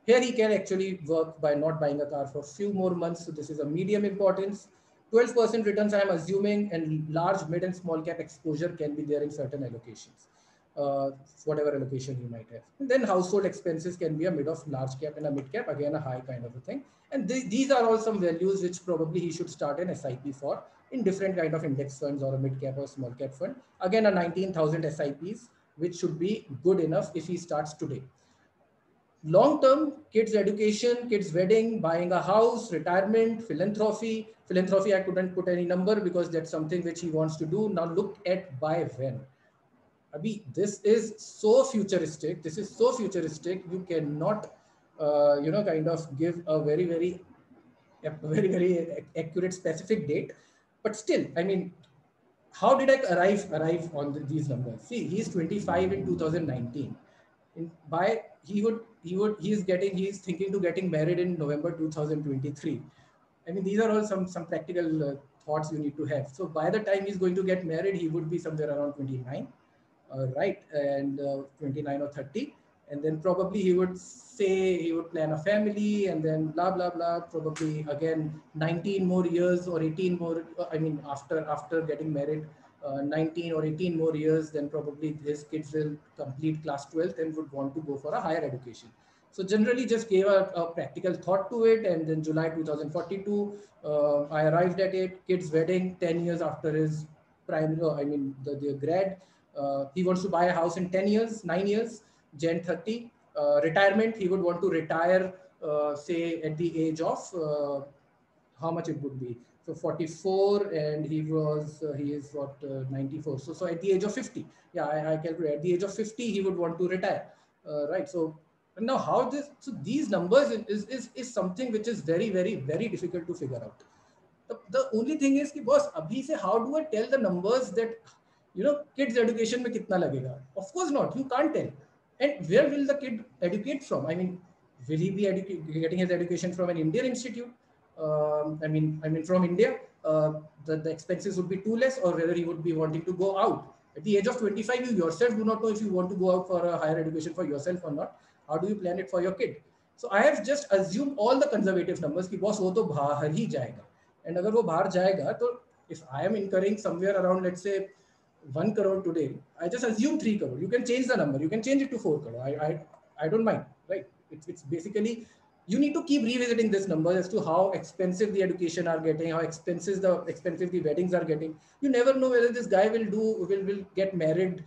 Here he can actually work by not buying a car for a few more months. So this is a medium importance. 12% returns, I am assuming, and large, mid, and small cap exposure can be there in certain allocations. Whatever allocation you might have. And then household expenses can be a mid of large cap and a mid cap, again, a high kind of a thing. And these are all some values which probably he should start an SIP for in different kind of index funds or a mid cap or small cap fund. Again, a 19,000 SIPs, which should be good enough if he starts today. Long term, kids education, kids wedding, buying a house, retirement, philanthropy. Philanthropy, I couldn't put any number because that's something which he wants to do. Now look at by when. Abhi, this is so futuristic. This is so futuristic. You cannot, kind of give a very accurate specific date. But still, I mean, how did I arrive on these numbers? See, he's 25 in 2019. He's thinking to getting married in November 2023. I mean, these are all some practical thoughts you need to have. So by the time he's going to get married, he would be somewhere around 29. Right, and 29 or 30, and then probably he would say he would plan a family, and then blah blah blah, probably again 19 more years or 18 more, I mean, after getting married, 19 or 18 more years, then probably his kids will complete class 12th and would want to go for a higher education. So generally just gave a practical thought to it, and then July 2042, I arrived at it. Kids wedding 10 years after his primary, I mean the grad. He wants to buy a house in 10 years, 9 years, Jan 30. Retirement, he would want to retire, say, at the age of, how much it would be? So 44, and he is what, 94. So at the age of 50, yeah, I calculate at the age of 50, he would want to retire, right? So now so these numbers is something which is very difficult to figure out. The only thing is, boss, abhi se how do I tell the numbers that, kids education mein kitna lagega? Of course not. You can't tell. And where will the kid educate from? I mean, will he be getting his education from an Indian institute? I mean, from India, the expenses would be too less, or whether he would be wanting to go out. At the age of 25, you yourself do not know if you want to go out for a higher education for yourself or not. How do you plan it for your kid? So I have just assumed all the conservative numbers कि boss वो तो बाहर ही जाएगा, and अगर वो बाहर जाएगा तो if I am incurring somewhere around, let's say, 1 crore today, I just assume 3 crore. You can change the number, you can change it to 4 crore. I don't mind, right? It's basically, you need to keep revisiting this number as to how expensive the education are getting, how expensive the weddings are getting. You never know whether this guy will get married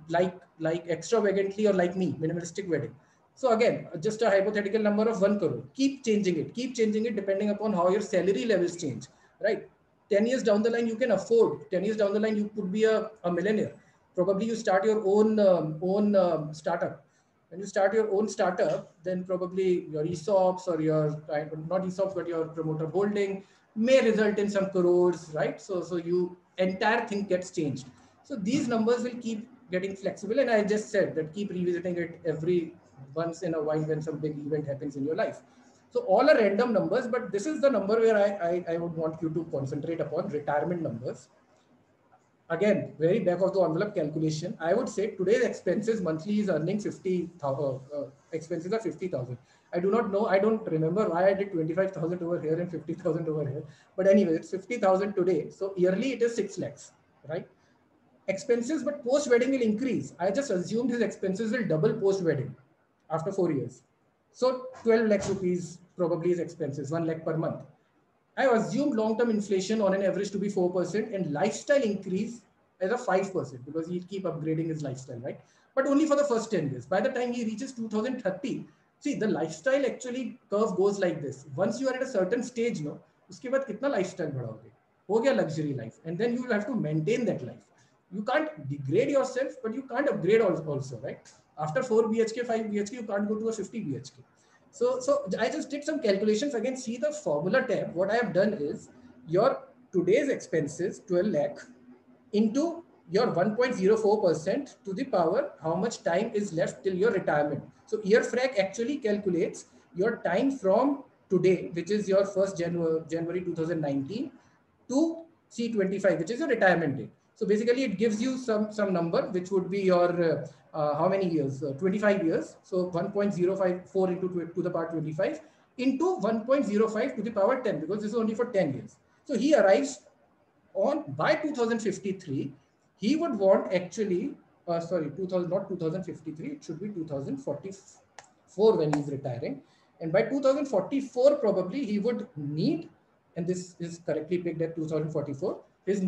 like extravagantly, or like me, minimalistic wedding. So again, just a hypothetical number of 1 crore. Keep changing it depending upon how your salary levels change, right? 10 years down the line, you can afford, 10 years down the line, you could be a millionaire. Probably you start your own startup. When you start your own startup, then probably your ESOPs, or your, not ESOPs, but your promoter holding may result in some crores, right? So you, entire thing gets changed. So these numbers will keep getting flexible. And I just said that keep revisiting it every once in a while when some big event happens in your life. So all are random numbers, but this is the number where I would want you to concentrate upon, retirement numbers. Again, very back of the envelope calculation. I would say today's expenses monthly is earning 50,000. Expenses are 50,000. I do not know. I don't remember why I did 25,000 over here and 50,000 over here. But anyway, it's 50,000 today. So yearly it is 6 lakhs, right? Expenses, but post wedding will increase. I just assumed his expenses will double post wedding after 4 years. So 12 lakhs rupees probably his expenses, 1 lakh per month. I assumed long-term inflation on an average to be 4% and lifestyle increase as a 5% because he'll keep upgrading his lifestyle, right? But only for the first 10 years. By the time he reaches 2030, see, the lifestyle actually curve goes like this. Once you are at a certain stage, no, उसके बाद कितना lifestyle बढ़ाओगे? हो गया luxury life, and then you will have to maintain that life. You can't degrade yourself, but you can't upgrade also, right? After 4 BHK, 5 BHK, you can't go to a 50 BHK. So I just did some calculations. Again, see the formula tab. What I have done is your today's expenses, 12 lakh, into your 1.04% to the power how much time is left till your retirement. So Yearfrag actually calculates your time from today, which is your 1st January 2019, to C25, which is your retirement date. So basically it gives you some number, which would be your, how many years? 25 years. So 1.054 into to the power 25 into 1.05 to the power 10, because this is only for 10 years. So he arrives on, by 2053, he would want actually, sorry, 2000, not 2053, it should be 2044 when he's retiring. And by 2044, probably he would need, and this is correctly picked at 2044, his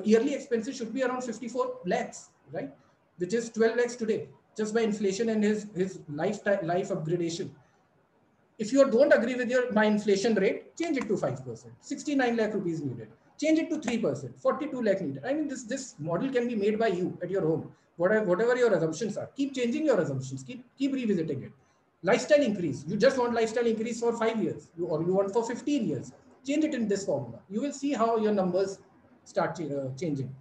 yearly expenses should be around 54 lakhs, right? Which is 12 lakhs today, just by inflation and his life upgradation. If you don't agree with my inflation rate, change it to 5%. 69 lakh rupees needed. Change it to 3%. 42 lakh needed. I mean, this model can be made by you at your home. Whatever your assumptions are, keep changing your assumptions. Keep revisiting it. Lifestyle increase. You just want lifestyle increase for 5 years, or you want for 15 years. Change it in this formula. You will see how your numbers start changing.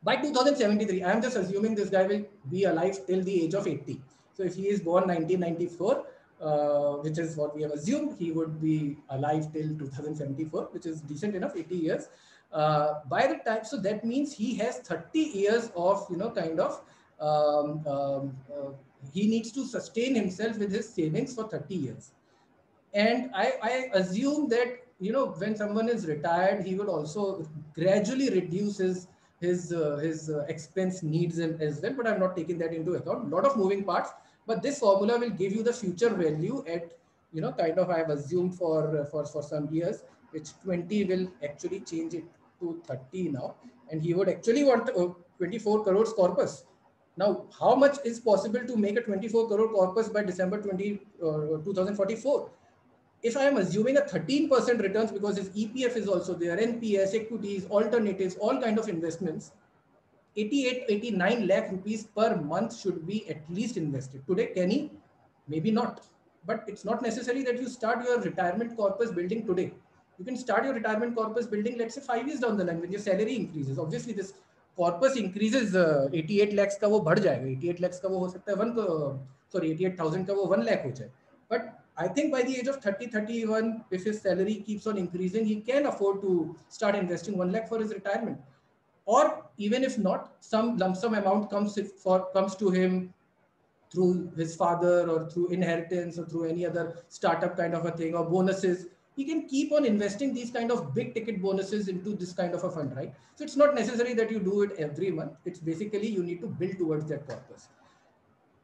By 2073, I am just assuming this guy will be alive till the age of 80. So if he is born 1994, which is what we have assumed, he would be alive till 2074, which is decent enough, 80 years. By the time, so that means he has 30 years of, kind of, he needs to sustain himself with his savings for 30 years. And I assume that, when someone is retired, he will also gradually reduce his expense needs as well, but I'm not taking that into account. A lot of moving parts, but this formula will give you the future value at, kind of, I've assumed for some years, which 20 will actually change it to 30 now. And he would actually want 24 crores corpus. Now, how much is possible to make a 24 crore corpus by December 2044? If I am assuming a 13% returns, because his EPF is also there, NPS, equities, alternatives, all kind of investments, 88, 89 lakh rupees per month should be at least invested. Today, can he? Maybe not. But it's not necessary that you start your retirement corpus building today. You can start your retirement corpus building, let's say 5 years down the line when your salary increases. Obviously, this corpus increases, 88 lakhs का वो बढ़ जाएगा. 88 lakhs का वो हो सकता है 88,000 का वो 1 lakh हो जाए. But I think by the age of 30, 31, if his salary keeps on increasing, he can afford to start investing 1 lakh for his retirement. Or even if not, some lump sum amount comes to him through his father or through inheritance or through any other startup kind of a thing or bonuses. He can keep on investing these kind of big ticket bonuses into this kind of a fund, right? So it's not necessary that you do it every month. It's basically you need to build towards that purpose.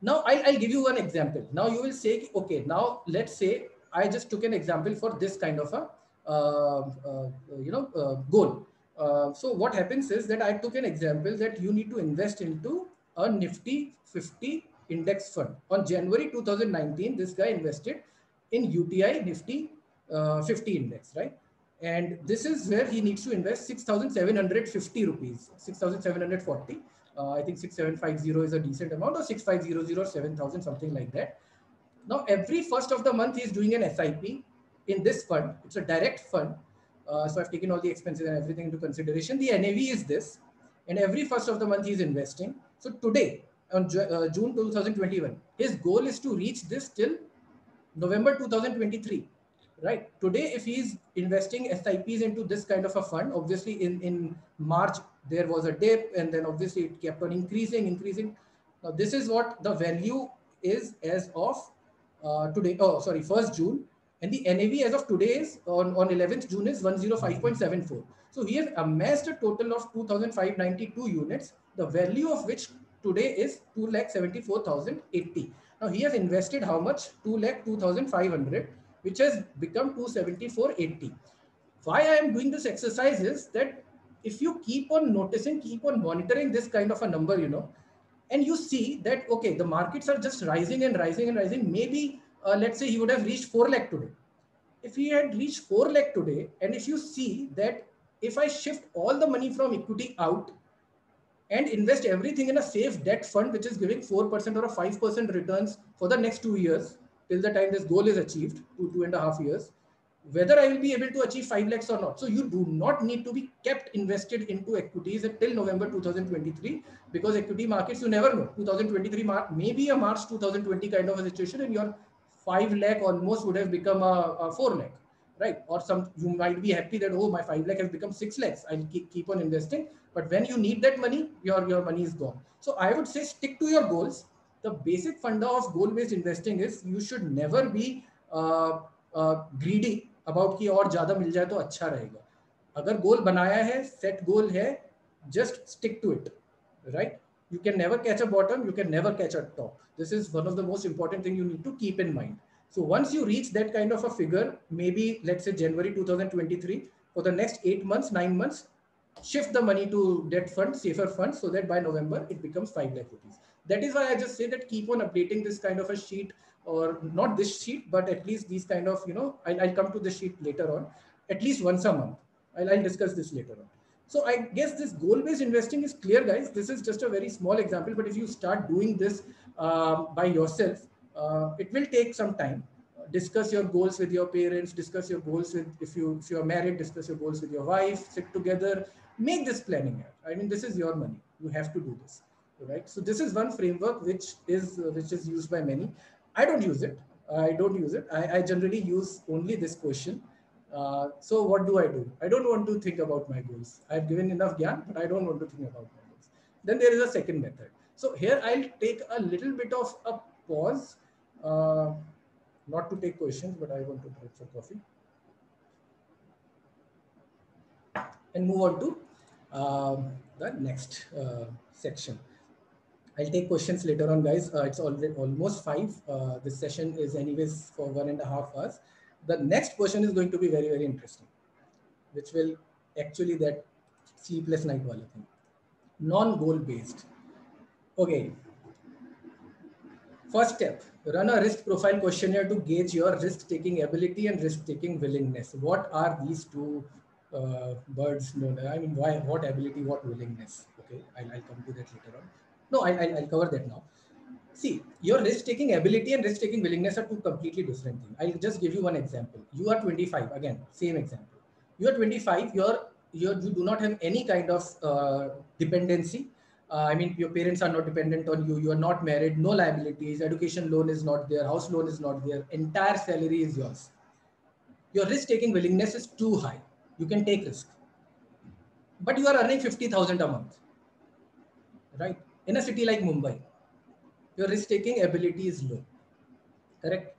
Now I'll give you one example. Now you will say, okay, now let's say I just took an example for this kind of a goal. So what happens is that I took an example that you need to invest into a Nifty 50 index fund. On January 2019, this guy invested in UTI Nifty 50 index, right? And this is where he needs to invest 6,750 rupees, 6,740. I think 6,750 is a decent amount, or 6,500 or 7,000, something like that. Now, every first of the month, he is doing an SIP in this fund. It's a direct fund. So I've taken all the expenses and everything into consideration. The NAV is this, and every first of the month, he's investing. So today, on June 2021, his goal is to reach this till November 2023. Right. Today, if he's investing SIPs into this kind of a fund, obviously in March, there was a dip, and then obviously it kept on increasing. Now, this is what the value is as of today. Oh, sorry, 1st June. And the NAV as of today is on 11th June is 105.74. So he has amassed a total of 2,592 units, the value of which today is 2,74,080. Now he has invested how much? 2,02,500, which has become 274.80. Why I am doing this exercise is that if you keep on noticing, keep on monitoring this kind of a number, and you see that, okay, the markets are just rising and rising and rising. Maybe let's say he would have reached 4 lakh today. If he had reached 4 lakh today, and if you see that if I shift all the money from equity out and invest everything in a safe debt fund, which is giving 4% or a 5% returns for the next 2 years, till the time this goal is achieved, 2.5 years, whether I will be able to achieve 5 lakhs or not. So you do not need to be kept invested into equities until November 2023, because equity markets, you never know. 2023 maybe a March 2020 kind of a situation, and your 5 lakh almost would have become a 4 lakh, right? Or you might be happy that, oh, my 5 lakh has become 6 lakhs. I'll keep on investing. But when you need that money, your money is gone. So I would say stick to your goals. The basic funda of goal-based investing is you should never be greedy about कि और ज़्यादा मिल जाए तो अच्छा रहेगा. अगर गोल बनाया है, set goal है, just stick to it, right? You can never catch a bottom, you can never catch a top. This is one of the most important things you need to keep in mind. So once you reach that kind of a figure, maybe let's say January 2023, for the next 8 months, 9 months, shift the money to debt funds, safer funds, so that by November it becomes 5 lakh rupees. That is why I just say that keep on updating this kind of a sheet, or not this sheet, but at least these kind of, I'll come to the sheet later on, at least once a month. I'll discuss this later on. So I guess this goal-based investing is clear, guys. This is just a very small example, but if you start doing this by yourself, it will take some time. Discuss your goals with your parents, discuss your goals with, if you are married, discuss your goals with your wife, sit together, make this planning. I mean, this is your money. You have to do this, right? So this is one framework which is used by many. I don't use it. I generally use only this question. So what do? I don't want to think about my goals. I've given enough gyan, but I don't want to think about my goals. Then there is a second method. So here I'll take a little bit of a pause, not to take questions, but I want to drink some coffee and move on to the next section. I'll take questions later on, guys. It's already almost 5. This session is anyways for 1.5 hours. The next question is going to be very, very interesting, which will actually that sleepless night wala thing. Non-goal based. Okay. First step, run a risk profile questionnaire to gauge your risk-taking ability and risk-taking willingness. What are these two words? No, I mean, why? What ability? What willingness? Okay, I'll come to that later on. No, I'll cover that now. See, your risk-taking ability and risk-taking willingness are two completely different things. I'll just give you one example. You are 25. Again, same example. You are 25. You do not have any kind of dependency. I mean, your parents are not dependent on you. You are not married, no liabilities, education loan is not there, house loan is not there, entire salary is yours. Your risk-taking willingness is too high. You can take risk, but you are earning 50,000 a month, right? In a city like Mumbai, your risk-taking ability is low, correct?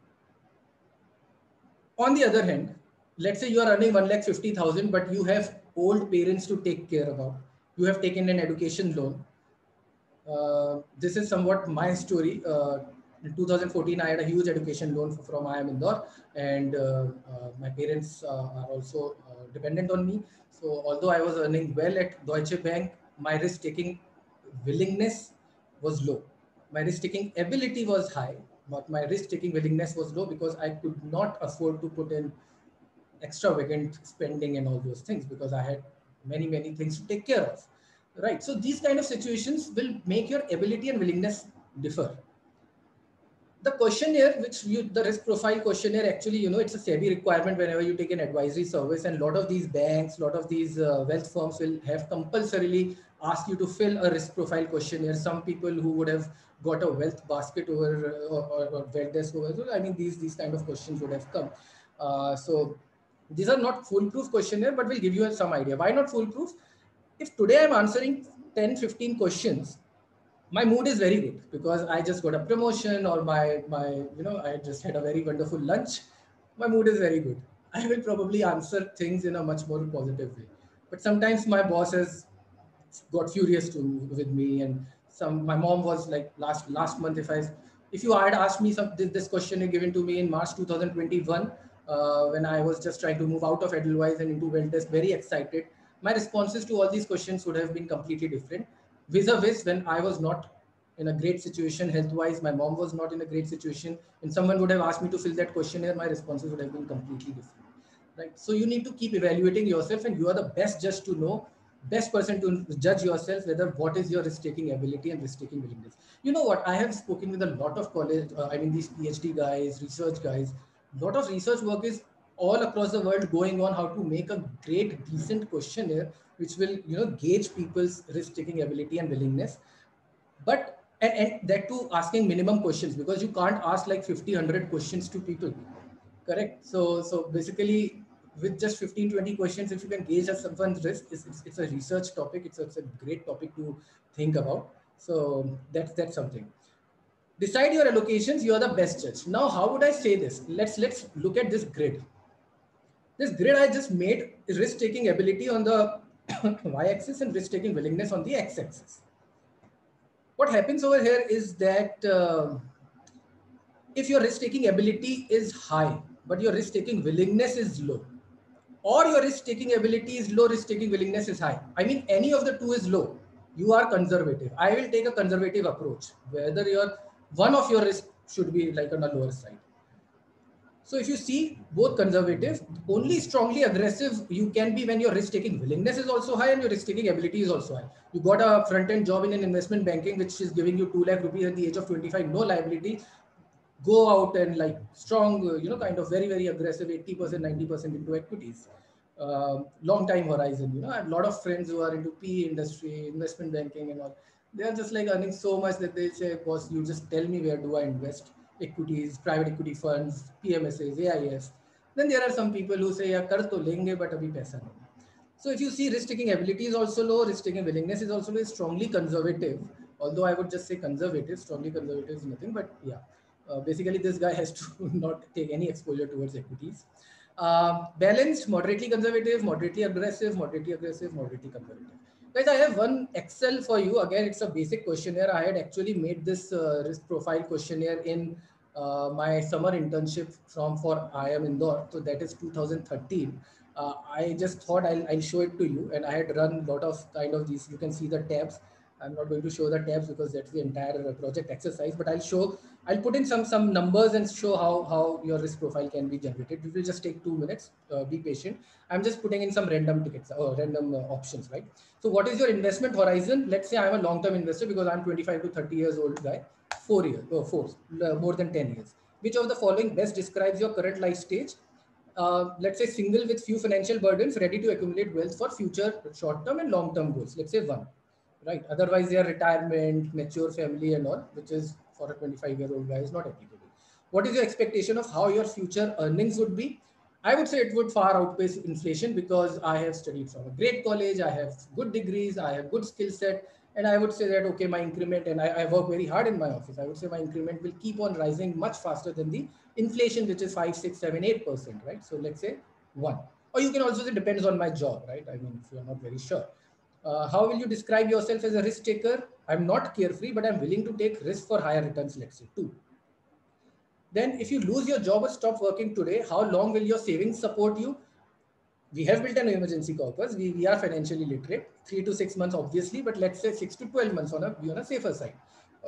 On the other hand, let's say you are earning 1,50,000, but you have old parents to take care about. You have taken an education loan. This is somewhat my story. In 2014, I had a huge education loan from IIM Indore, and my parents are also dependent on me. So, although I was earning well at Deutsche Bank, my risk-taking willingness was low. My risk-taking ability was high, but my risk-taking willingness was low because I could not afford to put in extravagant spending and all those things because I had many things to take care of, right? So these kind of situations will make your ability and willingness differ. The questionnaire, which you, the risk profile questionnaire, actually, it's a SEBI requirement whenever you take an advisory service, and a lot of these banks, a lot of these wealth firms will have compulsorily ask you to fill a risk profile questionnaire. Some people who would have got a wealth basket over or wealth desk over, I mean, these kind of questions would have come. So these are not foolproof questionnaire, but will give you some idea. Why not foolproof? If today I'm answering 10-15 questions, my mood is very good because I just got a promotion, or my I just had a very wonderful lunch. My mood is very good. I will probably answer things in a much more positive way. But sometimes my boss has got furious with me, and my mom was like last month, if you had asked me this question given to me in March 2021, when I was just trying to move out of Edelweiss and into Welltest, very excited, my responses to all these questions would have been completely different. Vis-a-vis, when I was not in a great situation health wise, my mom was not in a great situation, and someone would have asked me to fill that questionnaire, my responses would have been completely different, right? So you need to keep evaluating yourself, and you are the best judge to know, best person to judge yourself whether what is your risk taking ability and risk taking willingness. You know what, I have spoken with a lot of college I mean these PhD guys, research guys. A lot of research work is all across the world going on how to make a great decent questionnaire which will gauge people's risk taking ability and willingness. But and that too asking minimum questions, because you can't ask like 50 100 questions to people, correct? So basically, with just 15-20 questions, if you can gauge someone's risk, it's a research topic. It's a great topic to think about. So that's something. Decide your allocations. You are the best judge. Now, how would I say this? Let's look at this grid. This grid I just made risk taking ability on the y-axis and risk taking willingness on the x-axis. What happens over here is that if your risk taking ability is high, but your risk taking willingness is low, or your risk taking ability is low, risk taking willingness is high, I mean, any of the two is low, you are conservative. I will take a conservative approach, whether one of your risk should be like on the lower side. So if you see both conservative, only strongly aggressive you can be when your risk taking willingness is also high and your risk taking ability is also high. You got a front end job in an investment banking, which is giving you 2 lakh rupees at the age of 25, no liability. Go out and like strong, kind of very aggressive, 80%, 90% into equities. Long time horizon. I have a lot of friends who are into PE industry, investment banking and all. They are just like earning so much that they say, boss, you just tell me where do I invest? Equities, private equity funds, PMSs, AIS. Then there are some people who say, yeah, kar to lenge, but abhi paisa nahi. So if you see, risk-taking ability is also low, risk-taking willingness is also low, strongly conservative. Although I would just say conservative, strongly conservative is nothing, but yeah. Basically, this guy has to not take any exposure towards equities. Balanced, moderately conservative, moderately aggressive, moderately aggressive, moderately conservative. Guys, I have one Excel for you. Again, it's a basic questionnaire. I had actually made this risk profile questionnaire in my summer internship for IIM Indore. So that is 2013. I just thought I'll show it to you, and I had run a lot of kind of these. You can see the tabs. I'm not going to show the tabs because that's the entire project exercise, but I'll put in some numbers and show how your risk profile can be generated. It will just take 2 minutes. Be patient. I'm just putting in some random tickets or random options, right? So what is your investment horizon? Let's say I'm a long-term investor because I'm 25 to 30 years old guy, 4 years, more than 10 years. Which of the following best describes your current life stage? Let's say single with few financial burdens, ready to accumulate wealth for future short-term and long-term goals. Let's say 1. right? Otherwise, their retirement, mature family, and all, which is for a 25-year-old guy, is not applicable. What is your expectation of how your future earnings would be? I would say it would far outpace inflation because I have studied from a great college, I have good degrees, I have good skill set, and I would say that okay, my increment, and I work very hard in my office. I would say my increment will keep on rising much faster than the inflation, which is 5, 6, 7, 8%, right? So let's say one. Or you can also say depends on my job, right? I mean, if you're not very sure. How will you describe yourself as a risk taker? I'm not carefree, but I'm willing to take risk for higher returns, let's say two. Then if you lose your job or stop working today, how long will your savings support you? We have built an emergency corpus. We are financially literate, 3 to 6 months, obviously, but let's say 6 to 12 months be on a safer side.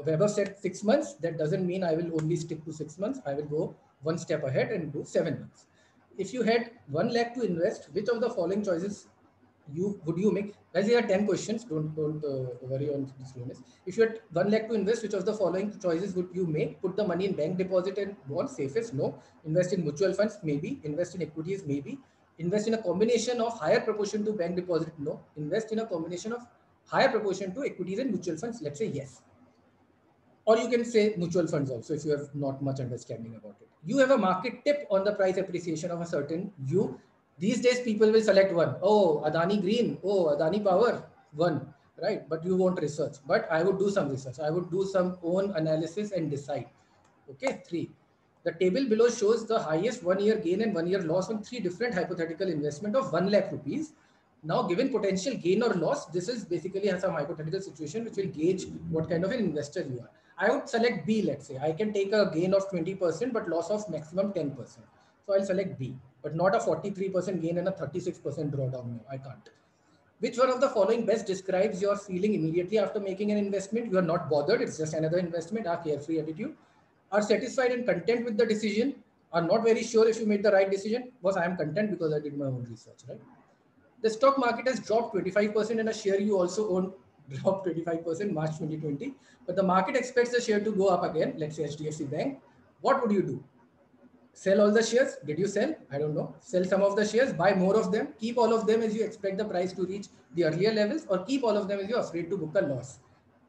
Weber said 6 months. That doesn't mean I will only stick to 6 months. I will go one step ahead and do 7 months. If you had 1 lakh to invest, which of the following choices you make? Guys, there are 10 questions. Don't worry on this bonus. If you had 1 lakh to invest, which of the following choices would you make? Put the money in bank deposit and bonds, safest, no. Invest in mutual funds, maybe. Invest in equities, maybe. Invest in a combination of higher proportion to bank deposit, no. Invest in a combination of higher proportion to equities and mutual funds, let's say yes. Or you can say mutual funds also if you have not much understanding about it. You have a market tip on the price appreciation of a certain you. These days people will select one. Oh, Adani Green. Oh, Adani Power. One, right? But you won't research. But I would do some research. I would do some own analysis and decide. Okay, three. The table below shows the highest 1 year gain and 1 year loss on three different hypothetical investment of 1 lakh rupees. Now, given potential gain or loss, this is basically some hypothetical situation which will gauge what kind of an investor you are. I would select B, let's say. I can take a gain of 20%, but loss of maximum 10%. So I'll select B, but not a 43% gain and a 36% drawdown. No, I can't. Which one of the following best describes your feeling immediately after making an investment? You are not bothered. It's just another investment. Our carefree attitude. Are satisfied and content with the decision. Are not very sure if you made the right decision. Was I am content because I did my own research, right? The stock market has dropped 25% and a share you also own dropped 25% March 2020. But the market expects the share to go up again. Let's say HDFC Bank. What would you do? Sell all the shares? Did you sell? I don't know. Sell some of the shares, buy more of them, keep all of them as you expect the price to reach the earlier levels, or keep all of them as you're afraid to book a loss.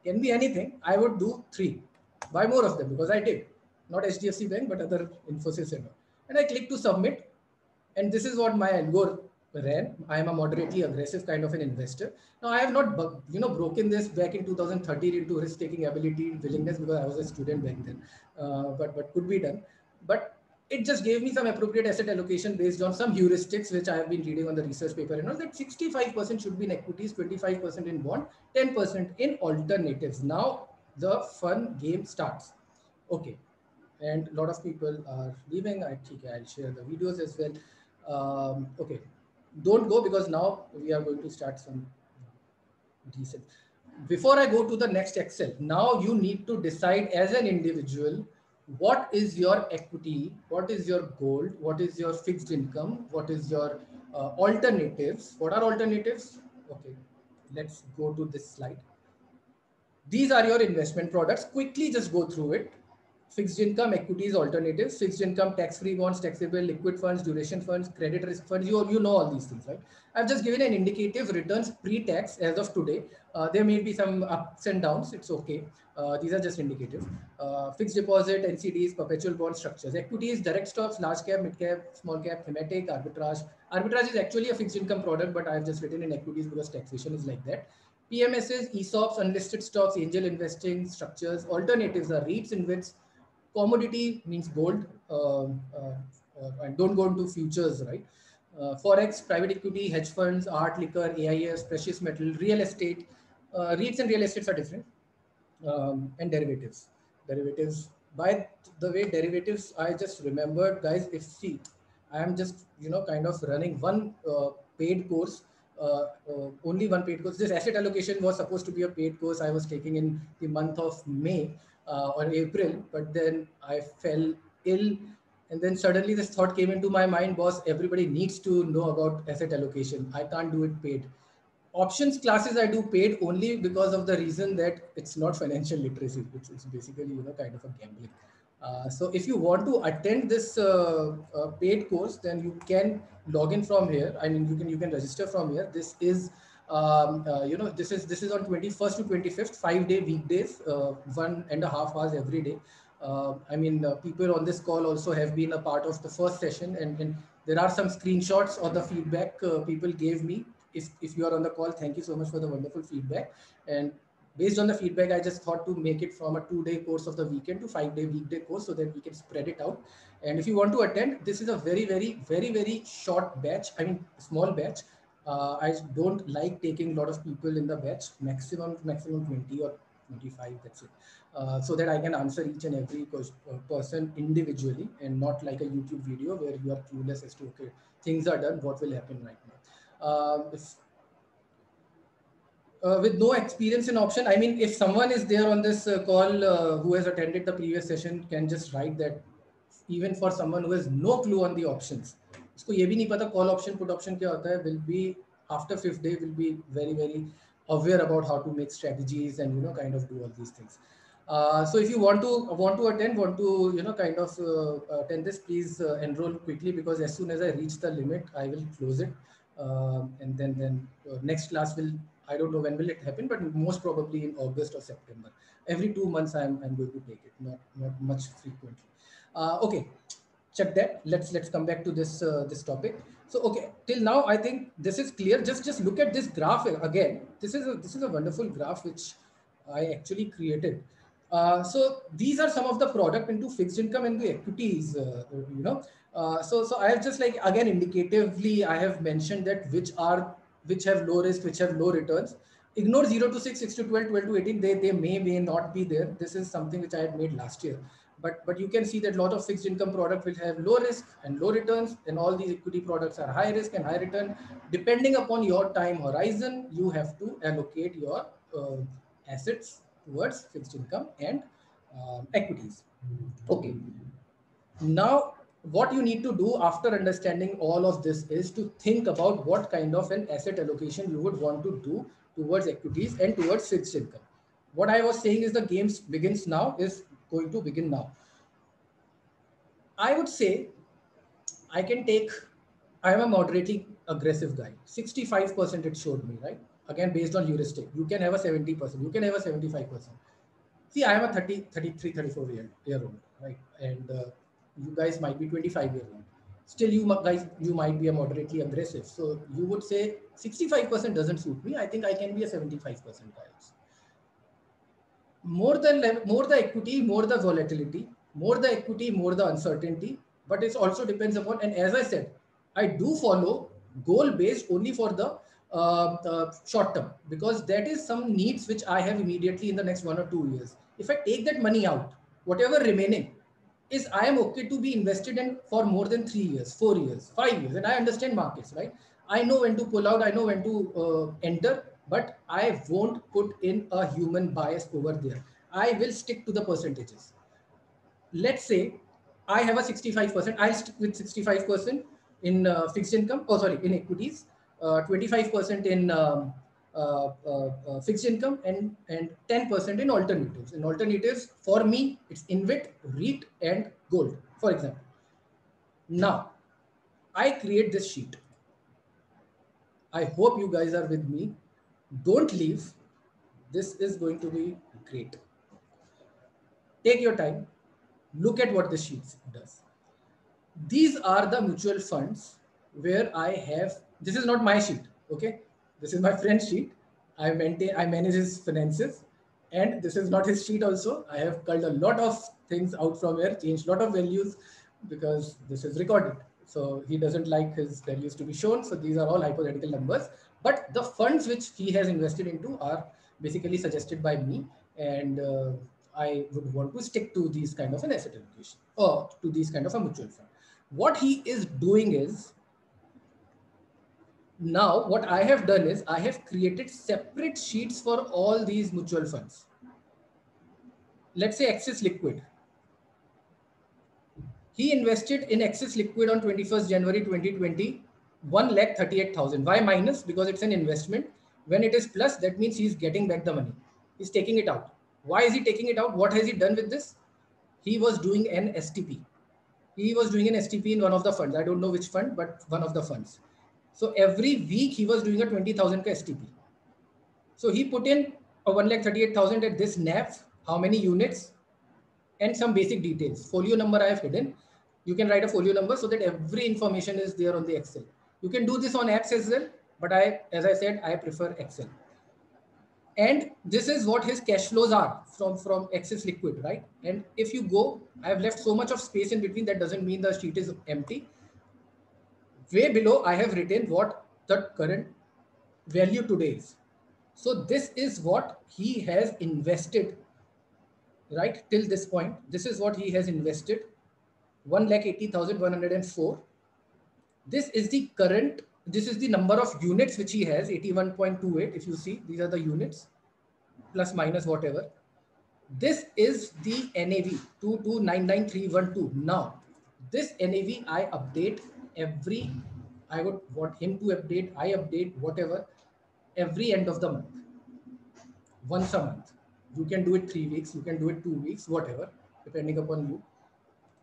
Can be anything. I would do three. Buy more of them because I did. Not HDFC Bank, but other Infosys and all. And I click to submit. And this is what my algo ran. I am a moderately aggressive kind of an investor. Now I have not, broken this back in 2013 into risk-taking ability and willingness because I was a student back then. But could be done. But it just gave me some appropriate asset allocation based on some heuristics, which I have been reading on the research paper and all, that 65% should be in equities, 25% in bond, 10% in alternatives. Now the fun game starts. Okay. And a lot of people are leaving. I'll share the videos as well. Okay. Don't go because now we are going to start some decent. Before I go to the next Excel, now you need to decide as an individual, what is your equity, what is your gold, what is your fixed income, what is your alternatives. What are alternatives? Okay, let's go to this slide. These are your investment products. Quickly just go through it. Fixed income, equities, alternatives, fixed income, tax-free bonds, taxable, liquid funds, duration funds, credit risk funds. You know all these things, right? I've just given an indicative returns pre-tax as of today. There may be some ups and downs. It's okay. These are just indicative. Fixed deposit, NCDs, perpetual bond structures. Equities, direct stocks, large cap, mid cap, small cap, thematic, arbitrage. Arbitrage is actually a fixed income product, but I've just written in equities because taxation is like that. PMSs, ESOPs, unlisted stocks, angel investing structures. Alternatives are REITs, InvITs. Commodity means gold, and don't go into futures, right? Forex, private equity, hedge funds, art, liquor, AIS, precious metal, real estate. REITs and real estates are different. And derivatives. Derivatives. By the way, derivatives, I just remembered, guys, if see, I am just, kind of running one paid course, only one paid course. This asset allocation was supposed to be a paid course I was taking in the month of May or April, but then I fell ill. And then suddenly this thought came into my mind, boss, everybody needs to know about asset allocation. I can't do it paid. Options classes I do paid only because of the reason that it's not financial literacy. It's basically, kind of a gambling. So if you want to attend this paid course, then you can log in from here. I mean, you can register from here. This is This is on 21st to 25th, 5-day weekdays, 1.5 hours every day. People on this call also have been a part of the first session, and there are some screenshots of the feedback people gave me. If you are on the call, thank you so much for the wonderful feedback. And based on the feedback, I just thought to make it from a 2-day course of the weekend to 5-day weekday course so that we can spread it out. And if you want to attend, this is a very short batch. Small batch. I don't like taking a lot of people in the batch, maximum 20 or 25, that's it. So that I can answer each and every person individually, and not like a YouTube video where you are clueless as to, okay, things are done, what will happen right now. With no experience in option, if someone is there on this call who has attended the previous session, can just write that even for someone who has no clue on the options, उसको ये भी नहीं पता call option put option क्या होता है, will be after 5th day will be very aware about how to make strategies and kind of do all these things. So if you want to attend this, please enroll quickly, because as soon as I reach the limit, I will close it. And then next class will, I don't know when will it happen, but most probably in August or September. Every 2 months I'm going to take it, not much frequently. Okay, check that. Let's come back to this topic. So okay, till now I think this is clear. Just look at this graph again. This is a wonderful graph which I actually created. So these are some of the product into fixed income and the equities. So I have just, like, again, indicatively I have mentioned that which have low risk, which have low returns. Ignore 0 to 6, 6 to 12, 12 to 18. They may not be there. This is something which I had made last year. But you can see that a lot of fixed income product will have low risk and low returns, and all these equity products are high risk and high return. Depending upon your time horizon, you have to allocate your assets towards fixed income and equities. Okay. Now, what you need to do after understanding all of this is to think about what kind of an asset allocation you would want to do towards equities and towards fixed income. What I was saying is the game begins now, is going to begin now. I would say I am a moderately aggressive guy. 65% it showed me, right? Again, based on heuristic. You can have a 70%, you can have a 75%. See, I am a 33, 34 year old, right? And you guys might be 25-year-old. Still, you might be a moderately aggressive. So you would say 65% doesn't suit me. I think I can be a 75% guy. More the equity, more the volatility, more the equity, more the uncertainty. But it also depends upon, and as I said, I do follow goal based only for the short term, because that is some needs which I have immediately in the next 1 or 2 years. If I take that money out, whatever remaining is, I am okay to be invested in for more than 3 years, 4 years, 5 years. And I understand markets, right? I know when to pull out, I know when to enter, but I won't put in a human bias over there. I will stick to the percentages. Let's say I have a 65%, I'll stick with 65% in fixed income, in equities, 25% in fixed income, and 10% in alternatives. In alternatives, for me, it's InvIT, REIT, and gold, for example. Now, I create this sheet. I hope you guys are with me. Don't leave. This is going to be great. Take your time. Look at what the sheet does. These are the mutual funds where I have, this is not my sheet, okay? This is my friend's sheet. I manage his finances, and this is not his sheet also. I have culled a lot of things out from here, changed a lot of values, because this is recorded. So he doesn't like his values to be shown. So these are all hypothetical numbers. But the funds which he has invested into are basically suggested by me, and I would want to stick to these kind of an asset allocation, or to these kind of a mutual fund. What he is doing is, now what I have done is I have created separate sheets for all these mutual funds. Let's say Axis Liquid. He invested in Axis Liquid on 21st January 2020, 1,38,000. Why minus? Because it's an investment. When it is plus, that means he's getting back the money. He's taking it out. Why is he taking it out? What has he done with this? He was doing an STP. He was doing an STP in one of the funds. I don't know which fund, but one of the funds. So every week he was doing a 20,000 STP. So he put in a 1,38,000 at this NAV, how many units, and some basic details. Folio number I have hidden. You can write a folio number so that every information is there on the Excel. You can do this on apps as well, but as I said, I prefer Excel. And this is what his cash flows are from Axis Liquid, right? And if you go, I have left so much of space in between, that doesn't mean the sheet is empty. Way below, I have written what the current value today is. So this is what he has invested, right? Till this point, this is what he has invested, 1,80,104. This is the current, this is the number of units which he has, 81.28. If you see, these are the units, plus minus whatever. This is the NAV, 2299312. Now, this NAV I update every, I would want him to update, I update, whatever, every end of the month, once a month. You can do it 3 weeks, you can do it 2 weeks, whatever, depending upon you.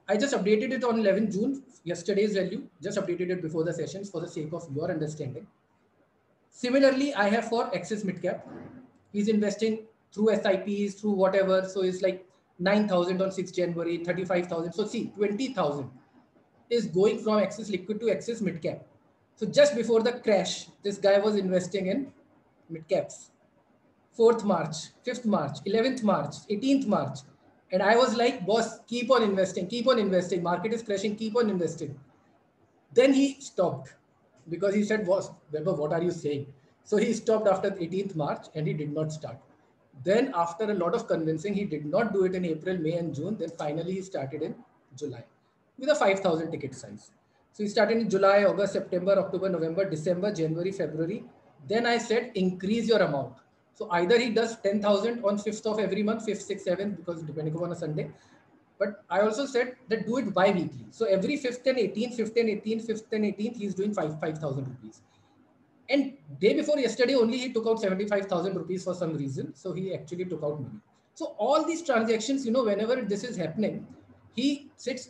I just updated it on 11 June, yesterday's value, just updated it before the sessions for the sake of your understanding. Similarly, I have for Axis Midcap. He's investing through SIPs, through whatever. So it's like 9,000 on 6th January, 35,000. So see, 20,000 is going from Axis Liquid to Axis Midcap. So just before the crash, this guy was investing in midcaps. 4th March, 5th March, 11th March, 18th March. And I was like, boss, keep on investing, keep on investing. Market is crashing, keep on investing. Then he stopped because he said, boss, Weber, what are you saying? So he stopped after 18th March and he did not start. Then after a lot of convincing, he did not do it in April, May and June. Then finally he started in July with a 5,000 ticket size. So he started in July, August, September, October, November, December, January, February. Then I said, increase your amount. So either he does 10,000 on 5th of every month, 5th, 6th, 7th, because depending upon a Sunday. But I also said that do it bi-weekly. So every 5th and 18th, 5th and 18th, 5th and 18th, he's doing 5,000 rupees. And day before yesterday, only he took out 75,000 rupees for some reason. So he actually took out money. So all these transactions, whenever this is happening, he sits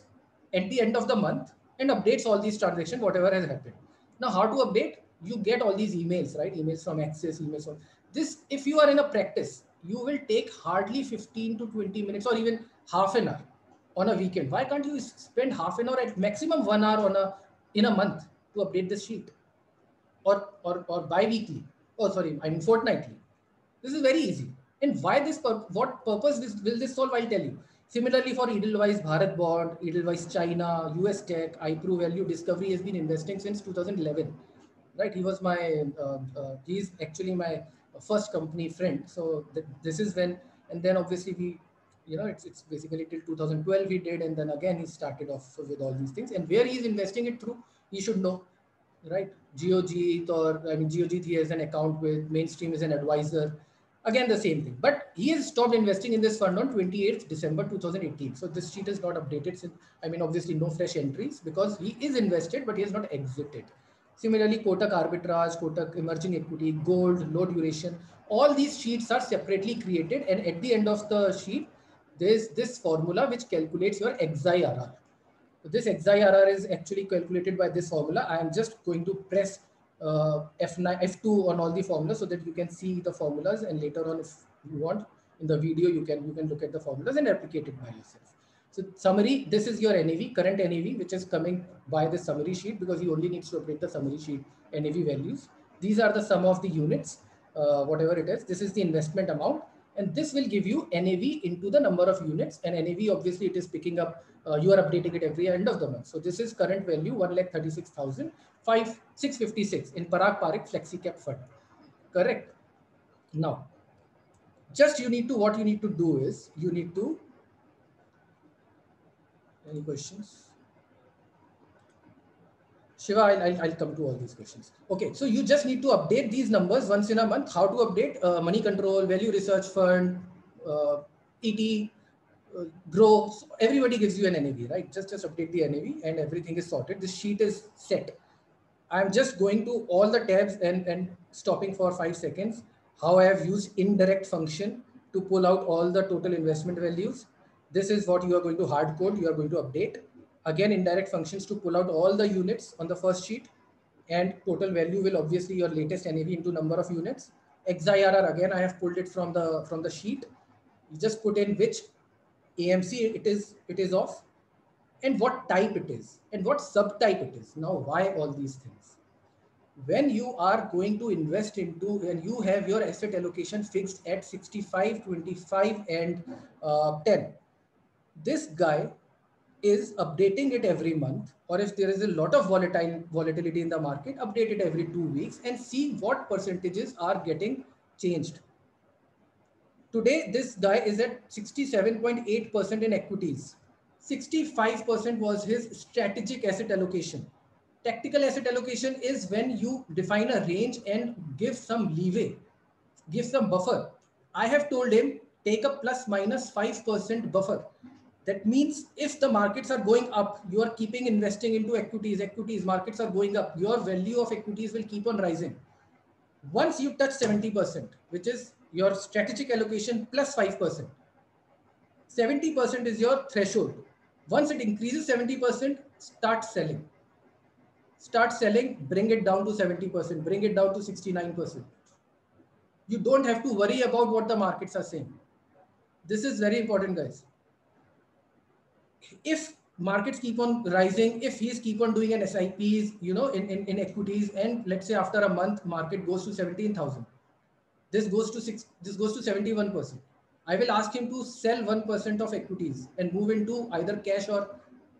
at the end of the month and updates all these transactions, whatever has happened. Now, how to update? You get all these emails, right? Emails from Axis, emails from this. If you are in a practice, you will take hardly 15 to 20 minutes or even half an hour on a weekend. Why can't you spend half an hour at maximum 1 hour in a month to update this sheet? Or bi-weekly, fortnightly. This is very easy. And why this, what purpose will this solve, I'll tell you. Similarly, for Edelweiss Bharat Bond, Edelweiss China, US Tech, iPro Value, Discovery has been investing since 2011, right? He was my, he's actually my first company friend. So this is when, and then obviously it's basically till 2012 he did, and then again he started off with all these things. And where he's investing it through, he should know, right? GeoJit, or GeoJit, he has an account with. Mainstream is an advisor. Again, the same thing. But he has stopped investing in this fund on 28th December 2018. So this sheet is not updated since, obviously no fresh entries because he is invested, but he has not exited. Similarly, Kotak Arbitrage, Kotak Emerging Equity, Gold, Low Duration, all these sheets are separately created. And at the end of the sheet, there's this formula which calculates your XIRR. So this XIRR is actually calculated by this formula. I am just going to press F9, F2 on all the formulas so that you can see the formulas, and later on, if you want, in the video, you can look at the formulas and replicate it by yourself. So summary, this is your NAV, current NAV, which is coming by the summary sheet because he only needs to update the summary sheet NAV values. These are the sum of the units, whatever it is. This is the investment amount. And this will give you NAV into the number of units. And NAV, obviously, it is picking up, you are updating it every end of the month. So this is current value, 1,36,656 in Parag Parikh Flexi Cap Fund. Correct? Now, what you need to do is, any questions? Shiva, I'll come to all these questions. Okay, so you just need to update these numbers once in a month. How to update? Money Control, Value Research Fund, ET, Grow. So everybody gives you an NAV, right? Just update the NAV and everything is sorted. This sheet is set. I'm just going to all the tabs and stopping for 5 seconds. How I have used indirect function to pull out all the total investment values. This is what you are going to hard code. You are going to update. Again, indirect functions to pull out all the units on the first sheet, and total value will obviously your latest NAV into number of units. XIRR, again, I have pulled it from the sheet. You just put in which AMC it is of, and what type it is, and what subtype it is. Now, why all these things? When you are going to invest into, and you have your asset allocation fixed at 65, 25, and 10, this guy is updating it every month, or if there is a lot of volatility in the market, update it every 2 weeks and see what percentages are getting changed. Today, this guy is at 67.8% in equities. 65% was his strategic asset allocation. Tactical asset allocation is when you define a range and give some leeway, give some buffer. I have told him take a plus minus 5% buffer. That means if the markets are going up, you are keeping investing into equities, markets are going up, your value of equities will keep on rising. Once you touch 70%, which is your strategic allocation plus 5%, 70% is your threshold. Once it increases 70%, start selling. Start selling, bring it down to 70%, bring it down to 69%. You don't have to worry about what the markets are saying. This is very important, guys. If markets keep on rising, if he's keep on doing an SIPs, in equities, and let's say after a month, market goes to 17,000. This goes to 71%. I will ask him to sell 1% of equities and move into either cash or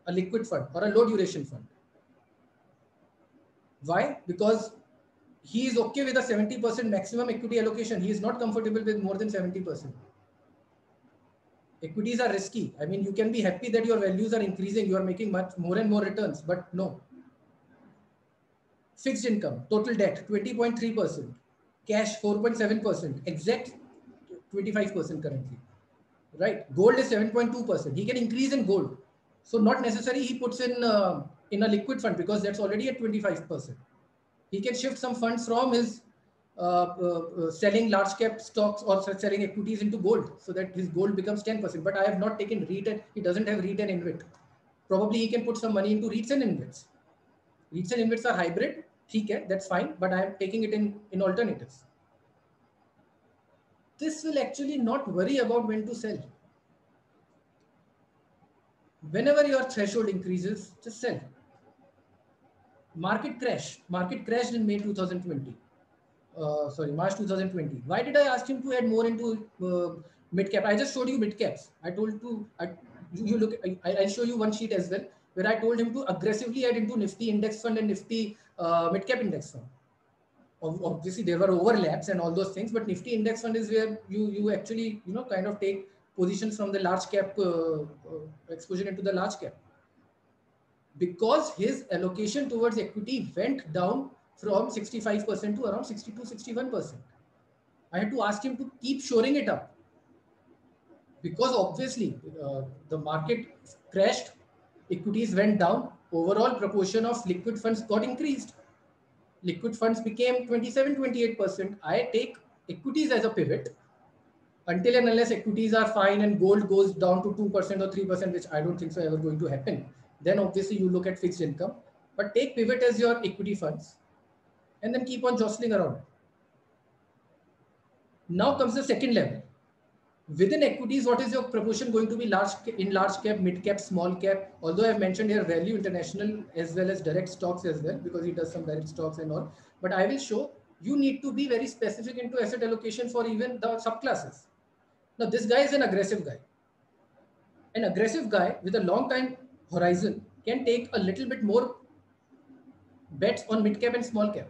a liquid fund or a low duration fund. Why? Because he is okay with a 70% maximum equity allocation. He is not comfortable with more than 70%. Equities are risky. I mean, you can be happy that your values are increasing, you are making much more and more returns, but no. Fixed income, total debt 20.3%, cash 4.7%, exact 25% currently. Right? Gold is 7.2%. He can increase in gold. So not necessarily he puts in a liquid fund because that's already at 25%. He can shift some funds from his selling large cap stocks or selling equities into gold so that his gold becomes 10%. But I have not taken REIT, and he doesn't have REIT and InvIT. Probably he can put some money into REITs and InvITs. REITs and InvITs are hybrid. That's fine. But I am taking it in alternatives. This will actually not worry about when to sell. Whenever your threshold increases, just sell. Market crashed in May 2020. March 2020. Why did I ask him to add more into mid cap? I just showed you mid caps. I told you look. I'll show you one sheet as well where I told him to aggressively add into Nifty index fund and Nifty mid cap index fund. Obviously, there were overlaps and all those things, but Nifty index fund is where you actually kind of take positions from the large cap exposure into the large cap. Because his allocation towards equity went down from 65% to around 62, 61%. I had to ask him to keep shoring it up. Because obviously the market crashed, equities went down, overall proportion of liquid funds got increased. Liquid funds became 27, 28%. I take equities as a pivot until and unless equities are fine and gold goes down to 2% or 3%, which I don't think so ever going to happen. Then obviously you look at fixed income, but take pivot as your equity funds and then keep on jostling around. Now comes the second level. Within equities, what is your proportion going to be in large cap, mid cap, small cap? Although I've mentioned here Value International as well as direct stocks as well, because he does some direct stocks and all. But I will show you need to be very specific into asset allocation for even the subclasses. Now, this guy is an aggressive guy. An aggressive guy with a long time horizon can take a little bit more bets on mid cap and small cap.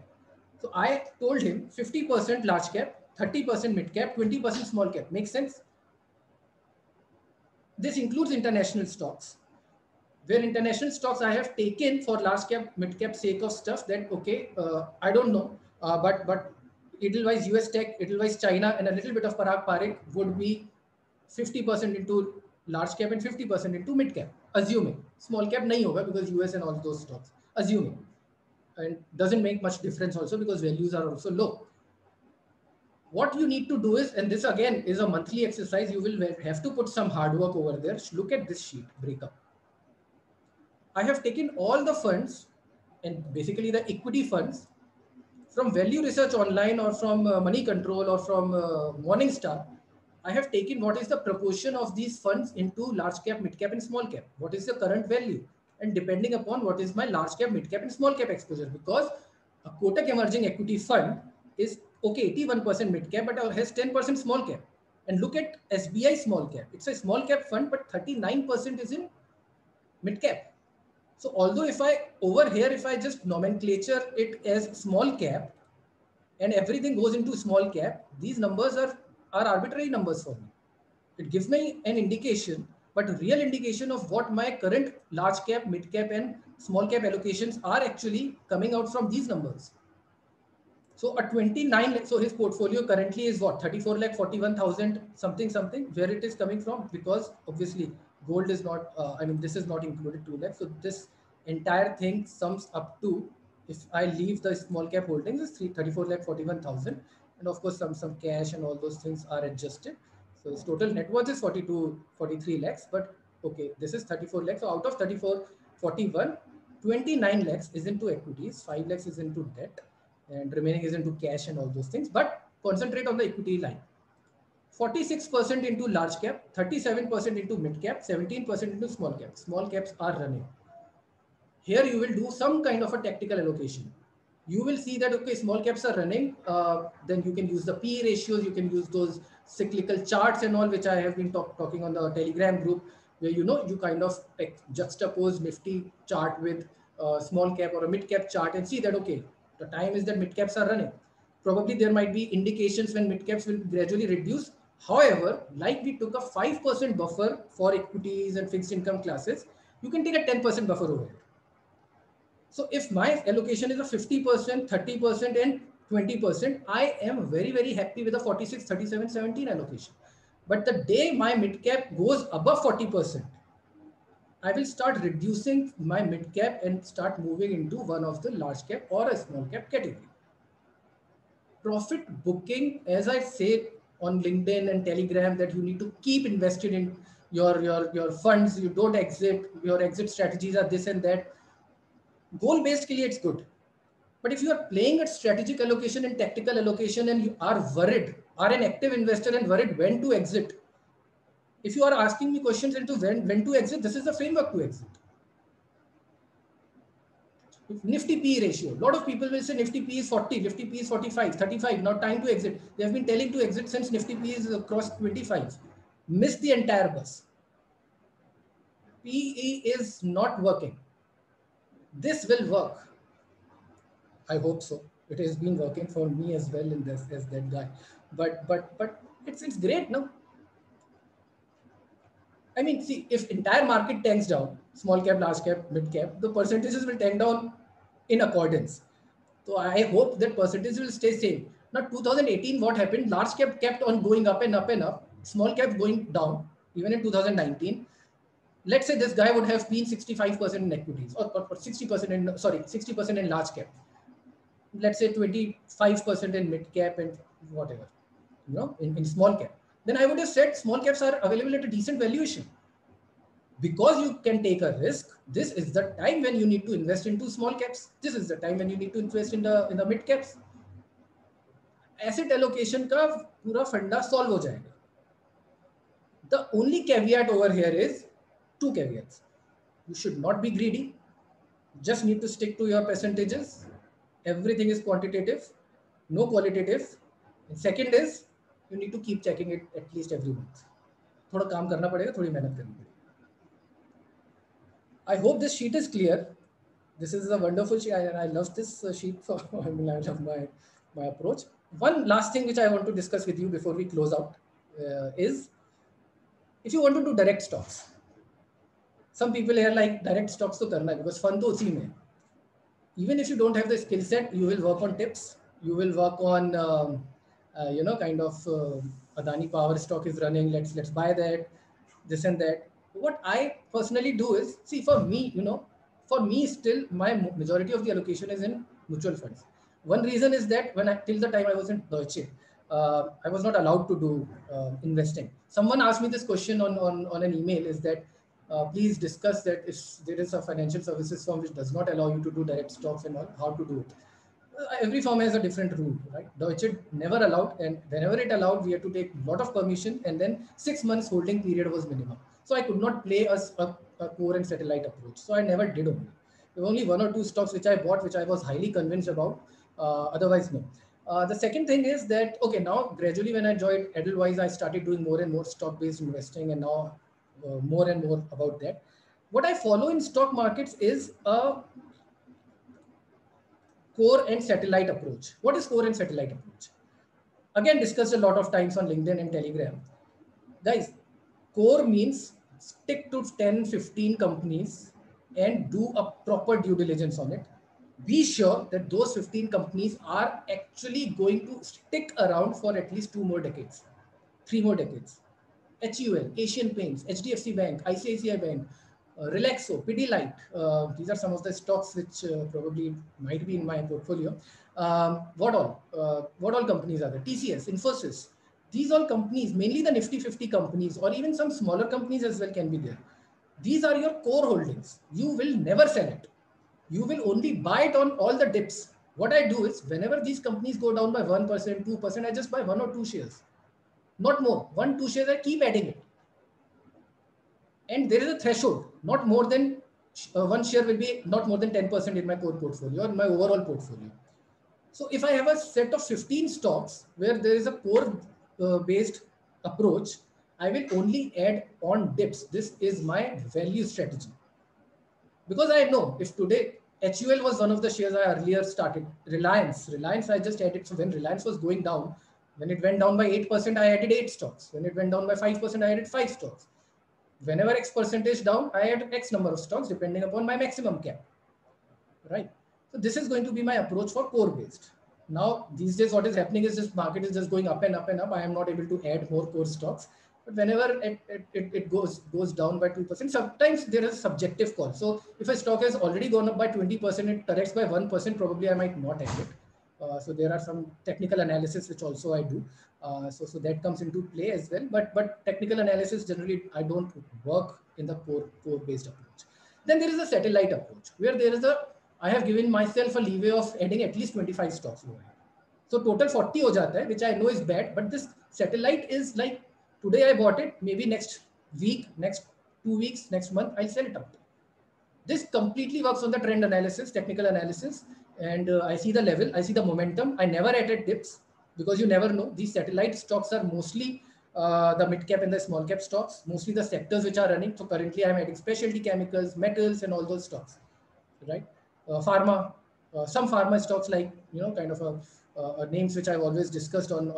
So I told him 50% large cap, 30% mid cap, 20% small cap. Makes sense? This includes international stocks. Where international stocks I have taken for large cap, mid cap sake of stuff that, okay, I don't know, but Edelweiss US Tech, Edelweiss China, and a little bit of Parag Parikh would be 50% into large cap and 50% into mid cap, assuming. Small cap nahi hoga because US and all those stocks, assuming. And doesn't make much difference also because values are also low. What you need to do is, and this again is a monthly exercise, you will have to put some hard work over there. Look at this sheet breakup. I have taken all the funds and basically the equity funds from Value Research Online or from Money Control or from Morningstar, I have taken what is the proportion of these funds into large cap, mid cap, and small cap. What is the current value? And depending upon what is my large cap, mid cap, and small cap exposure, because a Kotak Emerging Equity Fund is okay, 81% mid cap, but has 10% small cap. And look at SBI small cap. It's a small cap fund, but 39% is in mid cap. So although if I over here, if I just nomenclature it as small cap and everything goes into small cap, these numbers are arbitrary numbers for me. It gives me an indication, but real indication of what my current large cap, mid cap, and small cap allocations are actually coming out from these numbers. So a 29, so his portfolio currently is what, 34 lakh 41,000 something, where it is coming from, because obviously gold is not, I mean, this is not included 2 lakh. So this entire thing sums up to, if I leave the small cap holdings, is 34 lakh 41,000. And of course, some cash and all those things are adjusted. So his total net worth is 43 lakhs, but okay, this is 34 lakhs. So out of 34, 41, 29 lakhs is into equities, 5 lakhs is into debt, and remaining is into cash and all those things. But concentrate on the equity line. 46% into large cap, 37% into mid cap, 17% into small cap. Small caps are running. Here you will do some kind of a tactical allocation. You will see that, okay, small caps are running. Then you can use the PE ratios. You can use those cyclical charts and all, which I have been talking on the Telegram group, where, you know, you kind of juxtapose Nifty chart with small cap or a mid cap chart and see that, okay, the time is that mid caps are running. Probably there might be indications when mid caps will gradually reduce. However, like we took a 5% buffer for equities and fixed income classes, you can take a 10% buffer over it. So if my allocation is a 50%, 30%, and 20%, I am very, very happy with a 46, 37, 17 allocation. But the day my mid cap goes above 40%, I will start reducing my mid cap and start moving into one of the large cap or a small cap category. Profit booking, as I say on LinkedIn and Telegram, that you need to keep invested in your funds. You don't exit. Your exit strategies are this and that. Goal-based के लिए it's good. But if you are playing at strategic allocation and tactical allocation and you are worried, are an active investor and worried when to exit, if you are asking me questions into when to exit, this is the framework to exit. Nifty PE ratio. A lot of people will say Nifty PE is 40, Nifty PE is 45, 35. Now time to exit. They have been telling to exit since Nifty PE is across 25. Miss the entire bus. PE is not working. This will work. I hope so. It has been working for me as well in this as that guy. But it's great, no? I mean, see, if entire market tanks down, small cap, large cap, mid cap, the percentages will tank down in accordance. So I hope that percentage will stay same. Now 2018, what happened? Large cap kept on going up and up and up. Small cap going down. Even in 2019, let's say this guy would have been 65% in equities or 60% in 60% in large cap. Let's say 25% in mid cap and whatever, you know, in small cap. Then I would have said small caps are available at a decent valuation. Because you can take a risk, this is the time when you need to invest into small caps. This is the time when you need to invest in the mid caps. Asset allocation का पूरा फंडा solve हो जाएगा. The only caveat over here is two caveats. You should not be greedy. Just need to stick to your percentages. Everything is quantitative, no qualitative. And second is, you need to keep checking it at least every month. थोड़ा काम करना पड़ेगा, थोड़ी मेहनत करनी पड़ेगी. I hope this sheet is clear. This is a wonderful sheet, and I love this sheet. So I mean, I love my approach. One last thing which I want to discuss with you before we close out is, if you want to do direct stocks. Some people here like direct stocks to karna because fun to usi mein. Even if you don't have the skill set, you will work on tips. You will work on, kind of Adani Power stock is running. Let's buy that, this and that. What I personally do is, see, for me, still my majority of the allocation is in mutual funds. One reason is that till the time I was in Deutsche, I was not allowed to do investing. Someone asked me this question on an email, is that please discuss that if there is a financial services firm which does not allow you to do direct stocks and all, how to do it. Every firm has a different rule, right? Deutsche never allowed, and whenever it allowed, we had to take a lot of permission, and then 6 months holding period was minimum. So I could not play a core and satellite approach. So I never did only. There were only one or two stocks which I bought, which I was highly convinced about. Otherwise, no. The second thing is that, okay, now gradually when I joined Edelweiss, I started doing more and more stock-based investing, and now more and more about that. What I follow in stock markets is a core and satellite approach. What is core and satellite approach? Again, discussed a lot of times on LinkedIn and Telegram. Guys, core means stick to 10, 15 companies and do a proper due diligence on it. Be sure that those 15 companies are actually going to stick around for at least 2 more decades, 3 more decades. HUL, Asian Paints, HDFC Bank, ICICI Bank, Relaxo, Pidilite. These are some of the stocks which probably might be in my portfolio. What all companies are there? TCS, Infosys. These all companies, mainly the Nifty 50 companies, or even some smaller companies as well can be there. These are your core holdings. You will never sell it. You will only buy it on all the dips. What I do is whenever these companies go down by 1%, 2%, I just buy 1 or 2 shares. Not more. 1, 2 shares, I keep adding it. And there is a threshold, not more than one share will be not more than 10% in my core portfolio or in my overall portfolio. So if I have a set of 15 stocks where there is a core based approach, I will only add on dips. This is my value strategy. Because I know if today HUL was one of the shares I earlier started, Reliance I just added. So when Reliance was going down, when it went down by 8%, I added 8 stocks. When it went down by 5%, I added 5 stocks. Whenever X percentage down, I add X number of stocks depending upon my maximum cap, right? So this is going to be my approach for core based. Now, these days, what is happening is this market is just going up and up and up. I am not able to add more core stocks. But whenever it goes down by 2%, sometimes there is a subjective call. So if a stock has already gone up by 20%, it corrects by 1%, probably I might not add it. So there are some technical analysis which also I do. So that comes into play as well. But technical analysis generally I don't work in the core based approach. Then there is a satellite approach where there is I have given myself a leeway of adding at least 25 stocks over here. So total 40 ho jata hai, which I know is bad, but this satellite is like today I bought it, maybe next week, next 2 weeks, next month, I'll sell it out. This completely works on the trend analysis, technical analysis, and I see the level, I see the momentum. I never added dips because you never know. These satellite stocks are mostly the mid cap and the small cap stocks, mostly the sectors which are running. So currently I'm adding specialty chemicals, metals, and all those stocks, right? Pharma, some pharma stocks like, kind of names which I've always discussed on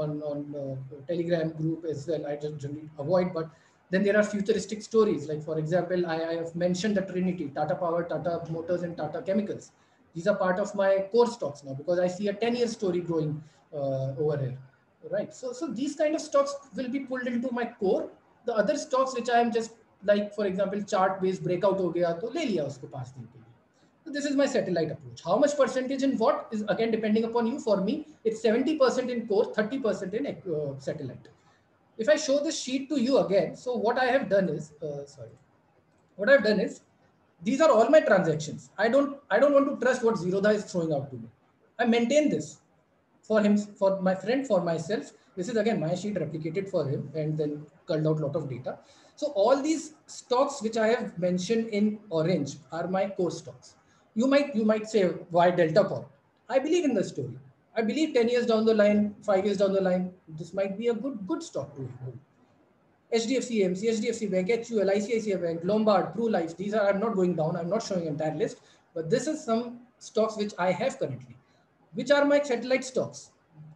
Telegram group as well. I just generally avoid, but then there are futuristic stories. Like for example, I have mentioned the Trinity, Tata Power, Tata Motors, and Tata Chemicals. These are part of my core stocks now because I see a 10-year story growing over here, right? So these kind of stocks will be pulled into my core. The other stocks which I am just like, for example, chart based breakout ho gaya, to le liya usko 5 din ke liye. So this is my satellite approach. How much percentage in what is again depending upon you. For me, it's 70% in core, 30% in satellite. If I show this sheet to you again, so what I have done is, what I've done is, these are all my transactions. I don't want to trust what Zerodha is throwing out to me. I maintain this for him, for my friend, for myself. This is again my sheet replicated for him and then culled out a lot of data. So all these stocks which I have mentioned in orange are my core stocks. You might say, why Delta Corp? I believe in the story. I believe 10 years down the line, 5 years down the line, this might be a good stock to hold. HDFC AMC, HDFC Bank, HUL, ICICI Bank, Lombard, PruLife. These are, I'm not going down. I'm not showing entire list, but this is some stocks which I have currently. Which are my satellite stocks?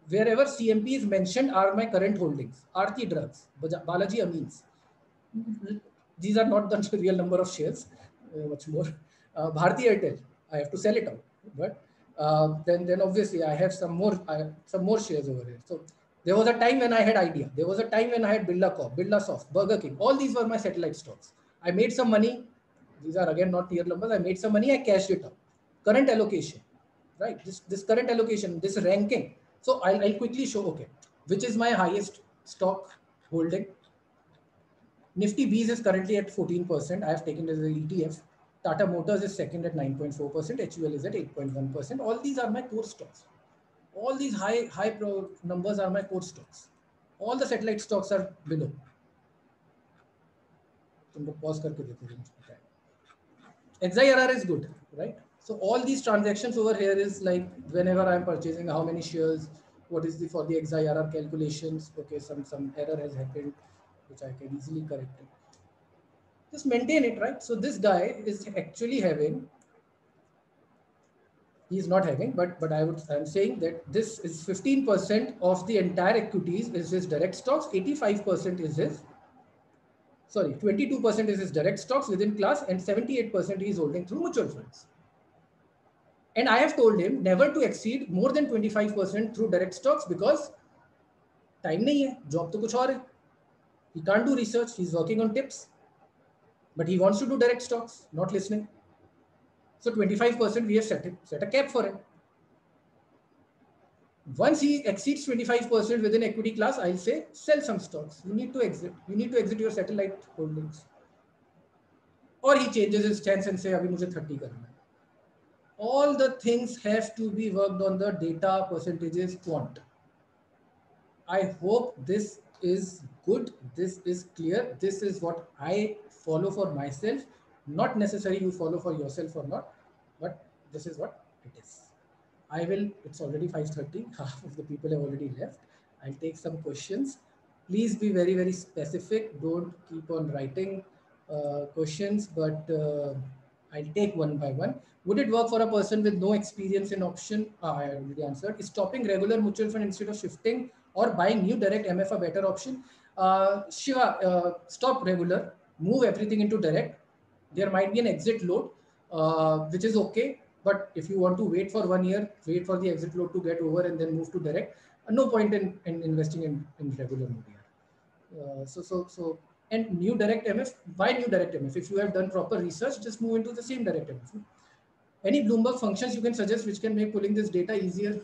Wherever CMP is mentioned are my current holdings. Aarti Drugs, Balaji Amines. These are not the real number of shares, much more. Bharti Airtel, I have to sell it out. But then obviously I have some more shares over here. So there was a time when I had Idea. There was a time when I had Birla Corp, Birlasoft, Burger King. All these were my satellite stocks. I made some money. These are again not real numbers. I made some money. I cashed it out. Current allocation, right? This current allocation, this ranking. So I'll quickly show. Okay, which is my highest stock holding. Nifty Bees is currently at 14%. I have taken it as an ETF. Tata Motors is second at 9.4%. HUL is at 8.1%. All these are my core stocks. All these high numbers are my core stocks. All the satellite stocks are below. Pause करके देते हैं. XIRR is good, right? So all these transactions over here is like whenever I'm purchasing, how many shares, what is the for the XIRR calculations? Okay, some error has happened, which I can easily correct it. Just maintain it, right? So this guy is actually having, he's not having, but I'm saying that this is 15% of the entire equities is his direct stocks, 85% is his, sorry, 22% is his direct stocks within class, and 78% he is holding through mutual funds. And I have told him never to exceed more than 25% through direct stocks because time nahi hai, job to kuch aur hai. He can't do research, he's working on tips, but he wants to do direct stocks, not listening. So 25% we have set a cap for him. Once he exceeds 25% within equity class, I'll say sell some stocks. You need to exit. You need to exit your satellite holdings. Or he changes his stance and say, "Abhi mujhe 30 karna hai." All the things have to be worked on the data, percentages, quant. I hope this is good. This is clear. This is what I follow for myself. Not necessarily you follow for yourself or not, but this is what it is. I will, it's already 5:30. Half of the people have already left. I'll take some questions. Please be very, very specific. Don't keep on writing questions, but I'll take one by one. Would it work for a person with no experience in option? I already answered. Is stopping regular mutual fund instead of shifting or buying new direct MF a better option? Shiva, stop regular, move everything into direct. There might be an exit load, which is okay. But if you want to wait for 1 year, wait for the exit load to get over and then move to direct, no point in investing in regular mode here. And new direct MF, why new direct MF? If you have done proper research, just move into the same direct MF. Any Bloomberg functions you can suggest which can make pulling this data easier?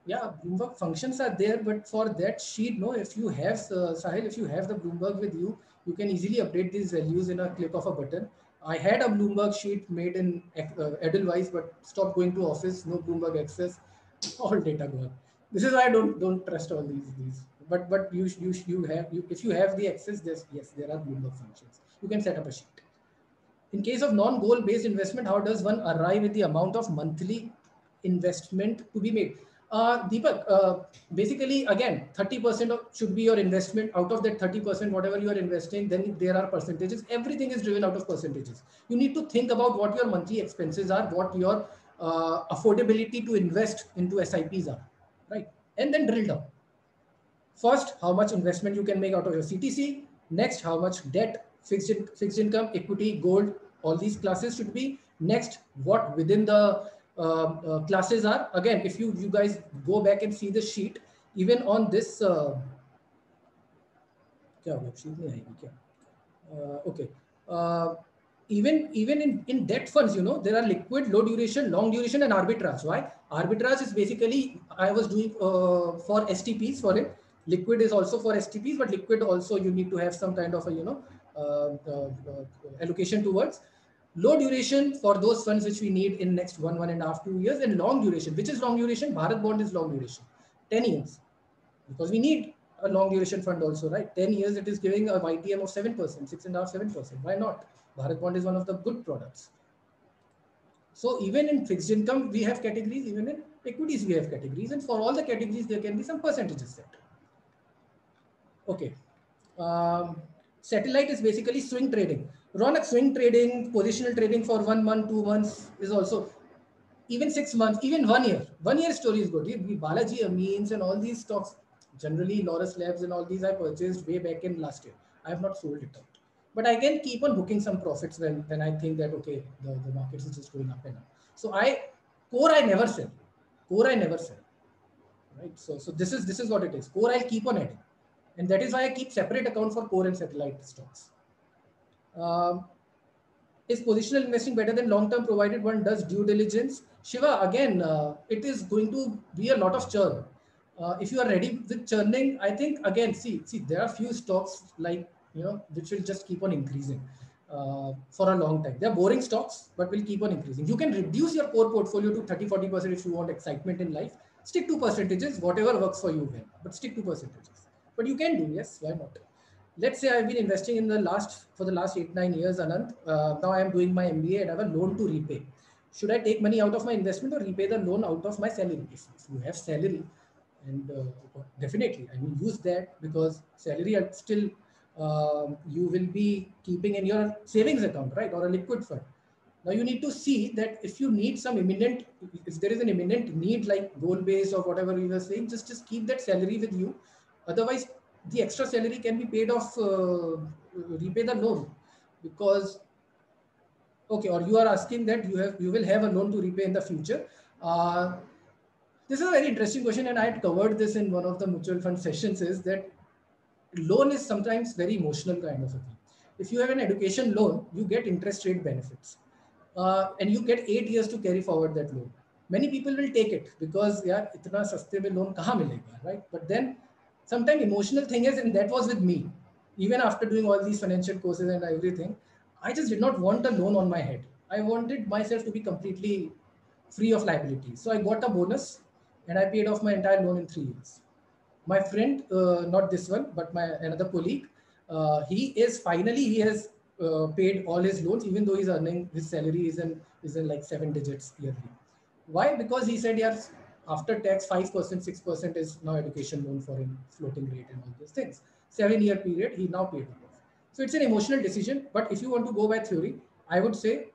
Yeah, Bloomberg functions are there, but for that sheet, no, if you have, Sahil, if you have the Bloomberg with you, you can easily update these values in a click of a button. I had a Bloomberg sheet made in Edelweiss, but stopped going to office, no Bloomberg access, all data gone. This is why I don't trust all these. But you have if you have the access, yes, there are Bloomberg functions. You can set up a sheet. In case of non-goal based investment, how does one arrive at the amount of monthly investment to be made? Deepak, basically, again, 30% should be your investment. Out of that 30%, whatever you are investing, then there are percentages. Everything is driven out of percentages. You need to think about what your monthly expenses are, what your affordability to invest into SIPs are, right? And then drill down. First, how much investment you can make out of your CTC. Next, how much debt, fixed income, equity, gold, all these classes should be. Next, what within the classes are. Again, if you guys go back and see the sheet, even on this, okay. Even in debt funds, there are liquid, low duration, long duration, and arbitrage. Why? Arbitrage is basically, I was doing for STPs for it. Liquid is also for STPs, but liquid also you need to have some kind of a allocation towards. Low duration for those funds which we need in next 1.5, 2 years, and long duration. Which is long duration? Bharat Bond is long duration, 10 years, because we need a long duration fund also, right? 10 years, it is giving a YTM of 7%, 6.5%, 7%. Why not? Bharat Bond is one of the good products. So even in fixed income, we have categories, even in equities, we have categories. And for all the categories, there can be some percentages set. Okay. Satellite is basically swing trading. Ronak, swing trading, positional trading for 1 month, 2 months is also, even 6 months, even 1 year. 1 year story is good. Balaji Amines and all these stocks, generally Laurus Labs and all these I purchased way back in last year. I have not sold it out. But I can keep on booking some profits when I think that, okay, the markets is just going up and up. So core I never sell. Core I never sell. Right? So this is what it is. Core I'll keep on adding. And that is why I keep separate account for core and satellite stocks. Is positional investing better than long-term provided one does due diligence? Shiva, again, it is going to be a lot of churn. If you are ready with churning, I think, again, see, there are few stocks like, which will just keep on increasing. for a long time. They're boring stocks, but will keep on increasing. You can reduce your core portfolio to 30-40% if you want excitement in life. Stick to percentages, whatever works for you well, but stick to percentages. But you can do, yes, why not? Let's say I've been investing in for the last 8-9 years, Anand. Now I am doing my MBA and I have a loan to repay. Should I take money out of my investment or repay the loan out of my salary? If you have salary, and definitely, I mean, use that, because salary still you will be keeping in your savings account, right, or a liquid fund. Now you need to see that if you need some imminent, if there is an imminent need like goal base or whatever you were saying, just keep that salary with you. Otherwise, the extra salary can be paid off, repay the loan, because okay, or you are asking that you will have a loan to repay in the future. This is a very interesting question, and I had covered this in one of the mutual fund sessions. Is that loan is sometimes very emotional kind of a thing. If you have an education loan, you get interest rate benefits, and you get 8 years to carry forward that loan. Many people will take it because yaar itna saste mein loan kahan milega, right? But then sometimes emotional thing is, and that was with me. Even after doing all these financial courses and everything, I just did not want a loan on my head. I wanted myself to be completely free of liabilities. So I got a bonus and I paid off my entire loan in 3 years. My friend, not this one, but my another colleague, he has paid all his loans, even though he's earning, his salary is in like 7 digits yearly. Why? Because he said, yes, after tax, 5%, 6% is now education loan for him, floating rate and all those things. 7 year period, he now paid off. So it's an emotional decision. But if you want to go by theory, I would say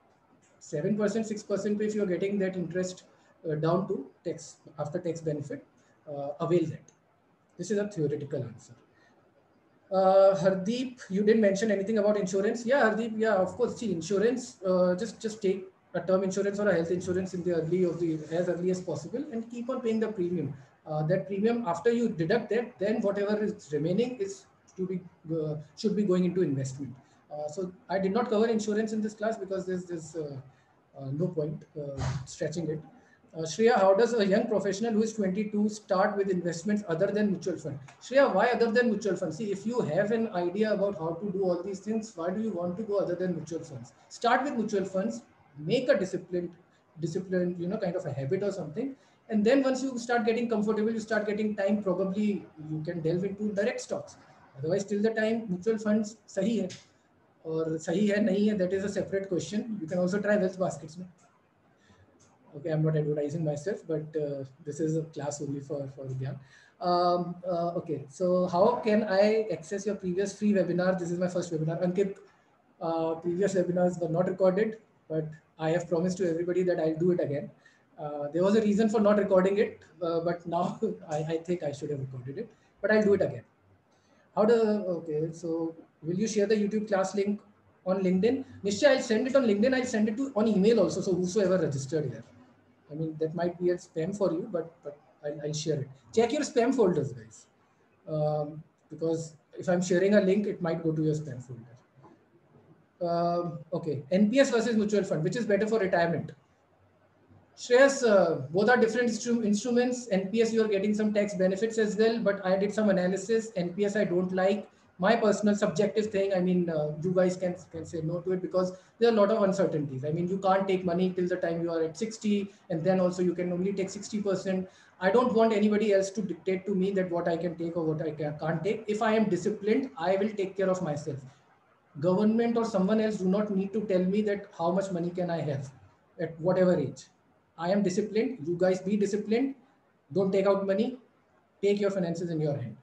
7%, 6%, if you're getting that interest down to tax, after tax benefit, avail that. This is a theoretical answer. Hardeep, you didn't mention anything about insurance. Yeah, Hardeep, yeah, of course. See, insurance, just take a term insurance or a health insurance in the as early as possible, and keep on paying the premium. That premium, after you deduct that, then whatever is remaining is to be should be going into investment. So I did not cover insurance in this class because there's no point stretching it. Shreya, how does a young professional who is 22 start with investments other than mutual fund? Shreya, why other than mutual funds? See, if you have an idea about how to do all these things, why do you want to go other than mutual funds? Start with mutual funds, make a disciplined, kind of a habit or something. And then once you start getting comfortable, you start getting time, probably you can delve into direct stocks. Otherwise, till the time mutual funds sahi hai, or sahi hai, nahi hai, that is a separate question. You can also try wealth baskets. No? Okay, I'm not advertising myself, but this is a class only for Gyan. Okay, so how can I access your previous free webinar? This is my first webinar. Ankit, previous webinars were not recorded, but I have promised to everybody that I'll do it again. There was a reason for not recording it, but now I think I should have recorded it, but I'll do it again. Okay, so will you share the YouTube class link on LinkedIn? Nishya, I'll send it on LinkedIn. I'll send it on email also. So whosoever registered here. I mean, that might be a spam for you, but I'll share it. Check your spam folders, guys. Because if I'm sharing a link, it might go to your spam folder. Okay, NPS versus mutual fund, which is better for retirement? Shreyas, both are different instruments. NPS, you are getting some tax benefits as well, but I did some analysis. NPS, I don't like. My personal subjective thing, I mean, you guys can say no to it because there are a lot of uncertainties. I mean, you can't take money till the time you are at 60, and then also you can only take 60%. I don't want anybody else to dictate to me that what I can take or what I can't take. If I am disciplined, I will take care of myself. Government or someone else do not need to tell me that how much money can I have at whatever age. I am disciplined. You guys be disciplined. Don't take out money. Take your finances in your hand.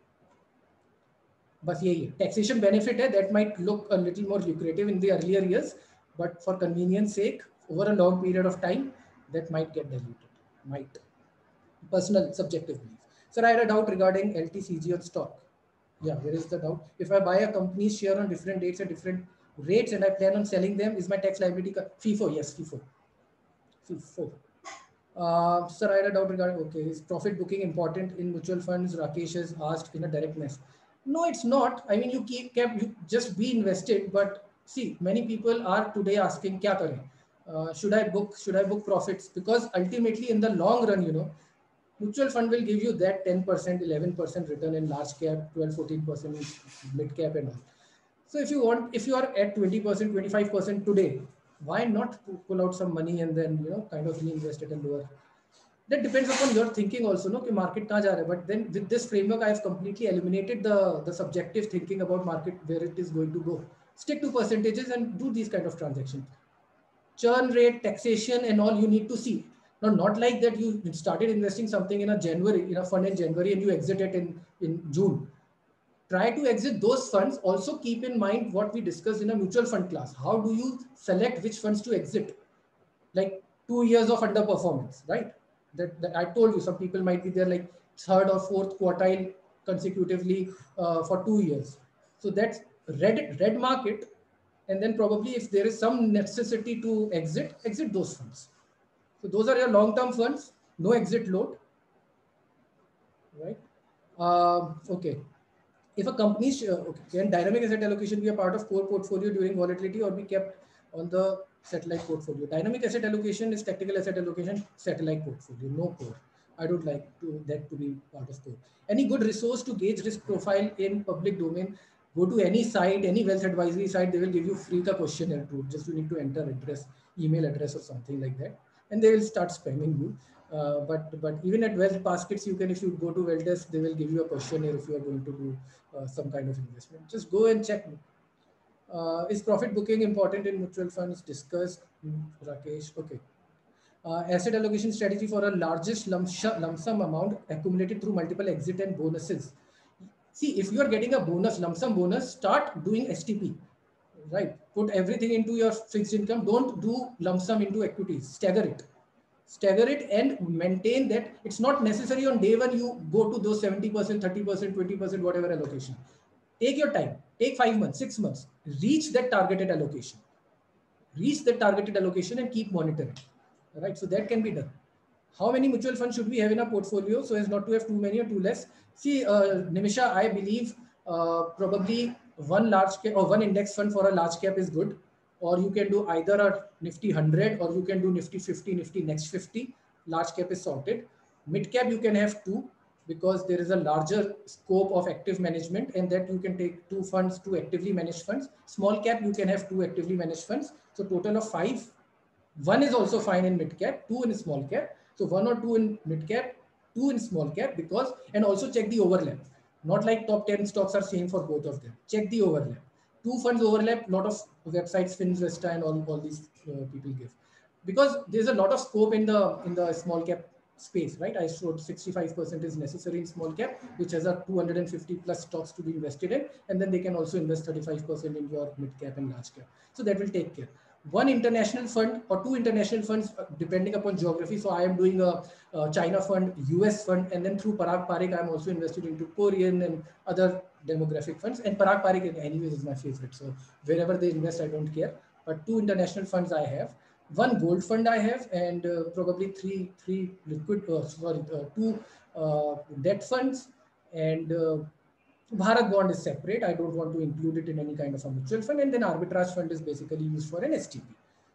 But yeah, taxation benefit hai, that might look a little more lucrative in the earlier years, but for convenience sake, over a long period of time, that might get diluted. Might. Personal subjective belief. Sir, I had a doubt regarding LTCG on stock. Yeah, where is the doubt? If I buy a company's share on different dates at different rates and I plan on selling them, is my tax liability FIFO? Yes, FIFO. FIFO. Sir, I had a doubt regarding, okay, is profit booking important in mutual funds? Rakesh has asked in a direct mess. No, it's not. I mean, you just be invested, but see, many people are today asking, kya kare? Should I book profits? Because ultimately in the long run, mutual fund will give you that 10%, 11% return in large cap, 12, 14% in mid cap and all. So if you want, if you are at 20%, 25% today, why not pull out some money and then, you know, kind of reinvest it and lower? That depends upon your thinking also, no, कि market कहाँ जा रहा है. But then with this framework, I have completely eliminated the subjective thinking about market, where it is going to go. Stick to percentages and do these kind of transactions. Churn rate, taxation, and all you need to see. Now, not like that you started investing something in a January, in a fund in January, and you exit it in June. Try to exit those funds. Also keep in mind what we discussed in a mutual fund class. How do you select which funds to exit? Like 2 years of underperformance, right? That I told you, some people might be there like third or fourth quartile consecutively for 2 years. So that's red market. And then probably if there is some necessity to exit those funds. So those are your long-term funds, no exit load, right? Okay. If a company's okay, can dynamic asset allocation be a part of core portfolio during volatility or be kept on the satellite portfolio? Dynamic asset allocation is tactical asset allocation, satellite portfolio, no core. I don't like that to be part of core. Any good resource to gauge risk profile in public domain, go to any site, any wealth advisory site, they will give you free the questionnaire too. Just you need to enter address, email address or something like that, and they will start spamming you. But even at Wealth Baskets, you can, if you go to Wealth, they will give you a questionnaire if you are going to do some kind of investment. Just go and check. Is profit booking important in mutual funds? Discussed. Rakesh. Okay. Asset allocation strategy for a largest lump sum amount accumulated through multiple exit and bonuses. See, if you are getting a bonus, lump sum bonus, start doing STP. Right. Put everything into your fixed income. Don't do lump sum into equities. Stagger it and maintain that. It's not necessary on day one you go to those 70%, 30%, 20%, whatever allocation. Take your time, take 5 months, 6 months, reach that targeted allocation, and keep monitoring. Right, so that can be done. How many mutual funds should we have in a portfolio so as not to have too many or too less? See, Nimisha, I believe probably one large cap or one index fund for a large cap is good, or you can do either a Nifty 100 or you can do Nifty 50, Nifty Next 50. Large cap is sorted. Mid cap you can have two, because there is a larger scope of active management, and that you can take two funds, two actively managed funds. Small cap you can have two actively managed funds. So total of 5. One is also fine in mid cap, two in small cap. So 1 or 2 in mid cap, 2 in small cap, because, and also check the overlap. Not like top 10 stocks are same for both of them. Check the overlap. Two funds overlap, lot of websites, Finvesta and all these people give. Because there's a lot of scope in the small cap space, right? I showed 65% is necessary in small cap, which has a 250 plus stocks to be invested in, and then they can also invest 35% in your mid cap and large cap. So that will take care. One international fund or two international funds, depending upon geography. So I am doing a China fund, US fund, and then through Parag Parikh, I'm also invested into Korean and other demographic funds. And Parag Parikh, anyways, is my favorite. So wherever they invest, I don't care. But two international funds I have. One gold fund I have, and probably three liquid, two debt funds, and Bharat bond is separate. I don't want to include it in any kind of a mutual fund, and then arbitrage fund is basically used for an STP.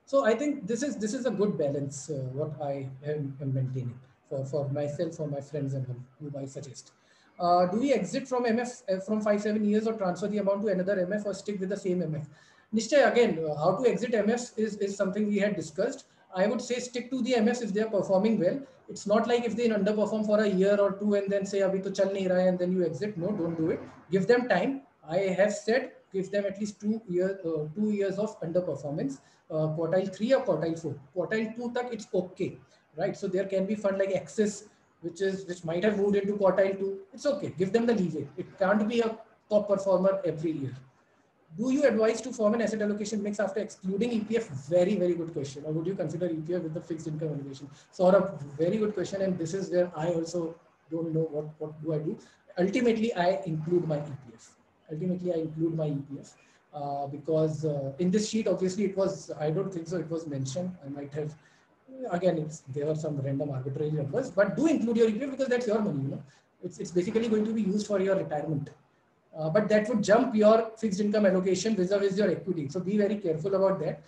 So I think this is a good balance. What I am maintaining for myself, for my friends, and whom I suggest. Do we exit from MF from 5-7 years, or transfer the amount to another MF, or stick with the same MF? Nishtay, again, how to exit MFs is something we had discussed. I would say stick to the MFs if they are performing well. It's not like if they underperform for a year or two and then say, abhi to chal nahi raha hai, and then you exit. No, don't do it. Give them time. I have said, give them at least 2 years of underperformance. Quartile 3 or quartile 4. Quartile 2 tak it's okay, right? So there can be fund like Axis, which might have moved into quartile 2. It's okay. Give them the leeway. It can't be a top performer every year. Do you advise to form an asset allocation mix after excluding EPF? Very, very good question. Or would you consider EPF with the fixed income allocation? So, a very good question. And this is where I also don't know what do I do. Ultimately, I include my EPF. Because in this sheet, obviously, it was, I don't think so, it was mentioned. I might have, again, there are some random arbitrary numbers, but do include your EPF because that's your money. It's basically going to be used for your retirement. But that would jump your fixed income allocation vis-a-vis your equity. So be very careful about that.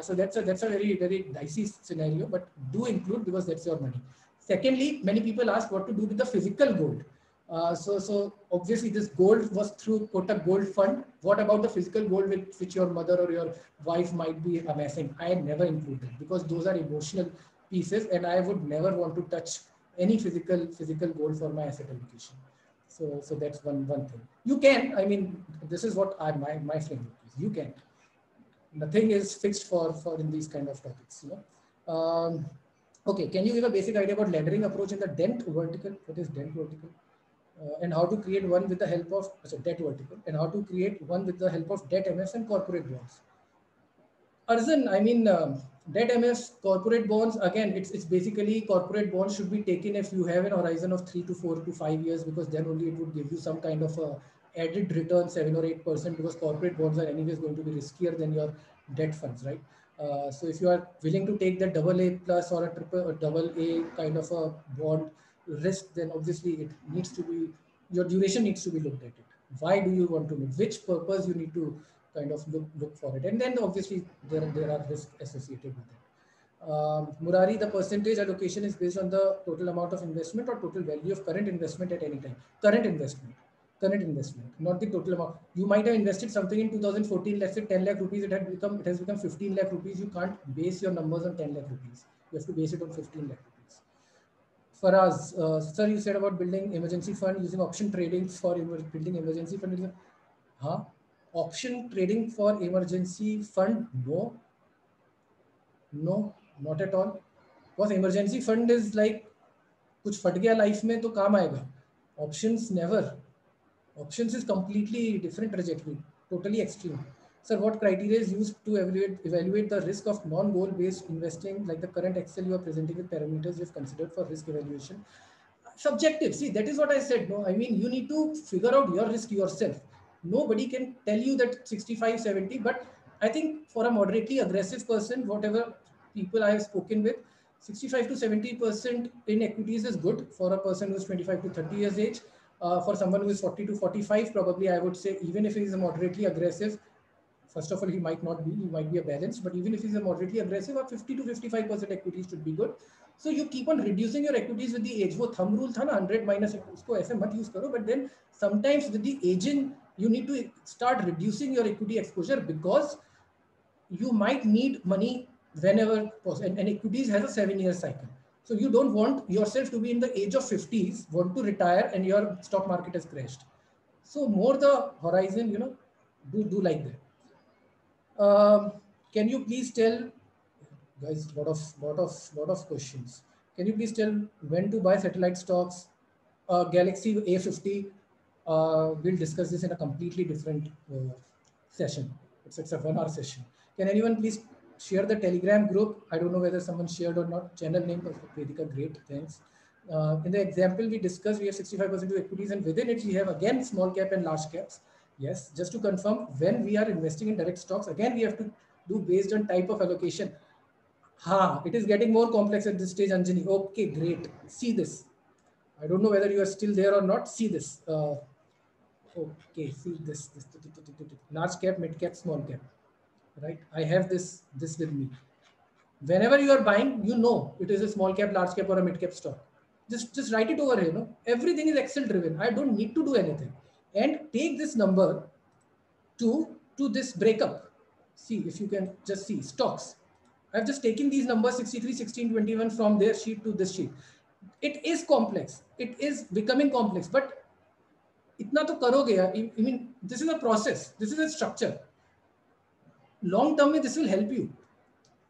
So that's a very, very dicey scenario, but do include because that's your money. Secondly, many people ask what to do with the physical gold. So obviously this gold was through Kotak Gold Fund. What about the physical gold which your mother or your wife might be amassing? I never include that because those are emotional pieces, and I would never want to touch any physical gold for my asset allocation. So that's one thing. You can, I mean, this is what my framework is. You can. Nothing is fixed for in these kind of topics. Okay, can you give a basic idea about laddering approach in the Dent vertical? What is Dent vertical? And how to create one with the help of debt vertical, and how to create one with the help of debt MFs and corporate bonds. Arjun, I mean, debt MFs, corporate bonds, again, it's basically corporate bonds should be taken if you have an horizon of 3 to 4 to 5 years, because then only it would give you some kind of a added return, 7 or 8%, because corporate bonds are anyways going to be riskier than your debt funds, right? So if you are willing to take the double A plus or a triple or double A kind of a bond risk, then obviously it needs to be, your duration needs to be looked at it. Why do you want to move? Which purpose you need to kind of look for it, and then obviously there are risks associated with it. Murari, the percentage allocation is based on the total amount of investment or total value of current investment at any time. Current investment, not the total amount. You might have invested something in 2014, let's say 10 lakh rupees. It has become 15 lakh rupees. You can't base your numbers on 10 lakh rupees. You have to base it on 15 lakh rupees. Faraz, sir, you said about building emergency fund using option trading for building emergency fund. Huh? Option trading for emergency fund? No, no, not at all. Because emergency fund is like कुछ फट गया life में तो काम आएगा. Options never. Options is completely different trajectory, totally extreme. Sir, what criteria is used to evaluate the risk of non-goal based investing, like the current Excel you are presenting with parameters you've considered for risk evaluation? Subjective. See, that is what I said. No, I mean, you need to figure out your risk yourself. Nobody can tell you that 65, 70, but I think for a moderately aggressive person, whatever people I have spoken with, 65 to 70% in equities is good for a person who's 25 to 30 years age. For someone who is 40 to 45, probably I would say, even if he is moderately aggressive, first of all, he might not be, he might be a balance, but even if he's a moderately aggressive, a 50 to 55% equities should be good. So you keep on reducing your equities with the age. वो thumb rule था ना 100 minus, उसको ऐसे मत use करो. But then sometimes with the aging, you need to start reducing your equity exposure because you might need money whenever possible. And equities has a 7-year cycle. So you don't want yourself to be in the age of 50s, want to retire, and your stock market has crashed. So more the horizon, do like that. Can you please tell, guys, lot of questions. Can you please tell when to buy satellite stocks? Galaxy A50. We'll discuss this in a completely different session. It's a 1 hour session. Can anyone please share the Telegram group? I don't know whether someone shared or not. Channel name of Vedika, great, thanks. In the example we discussed, we have 65% of equities, and within it we have again small cap and large caps. Yes, just to confirm, when we are investing in direct stocks, again we have to do based on type of allocation. It is getting more complex at this stage, Anjani. Okay, great. See this. I don't know whether you are still there or not. See this. Okay, see this. Large cap, mid cap, small cap. Right? I have this with me. Whenever you are buying, you know it is a small cap, large cap, or a mid cap stock. Just write it over here. Everything is Excel driven. I don't need to do anything. And take this number to this breakup. See if you can just see stocks. I've just taken these numbers 63, 16, 21 from their sheet to this sheet. It is complex. It is becoming complex, but itna to karoge. I mean, this is a process. This is a structure. Long term, this will help you.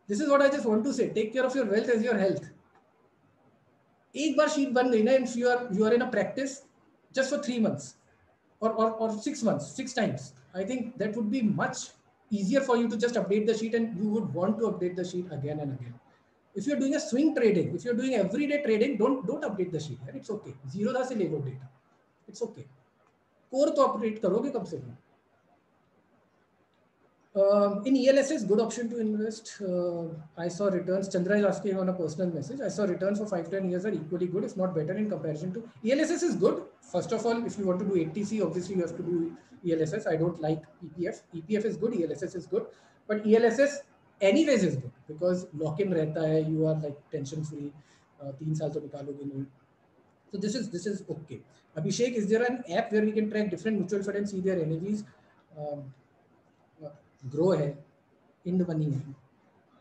This is what I just want to say. Take care of your wealth as your health. एक बार sheet बन गई ना, if you are in a practice just for 3 months or 6 months, 6 times, I think that would be much easier for you to just update the sheet, and you would want to update the sheet again and again. If you're doing a swing trading, if you're doing everyday trading, don't update the sheet. It's okay. Zero da se le low data. It's okay. Core तो update करोगे कम से कम. In ELSS, good option to invest. I saw returns. Chandra is asking on a personal message. I saw returns for 5-10 years are equally good, if not better, in comparison to ELSS is good. First of all, if you want to do 80C, obviously you have to do ELSS. I don't like EPF. EPF is good. ELSS is good, but ELSS anyways is good because lock-in रहता है. You are like tension free. 3 साल तो निकालोगे नहीं. So this is okay. Abhishek, is there an app where we can track different mutual funds and see their NAVs? Um, Grow hai, Ind Money hai,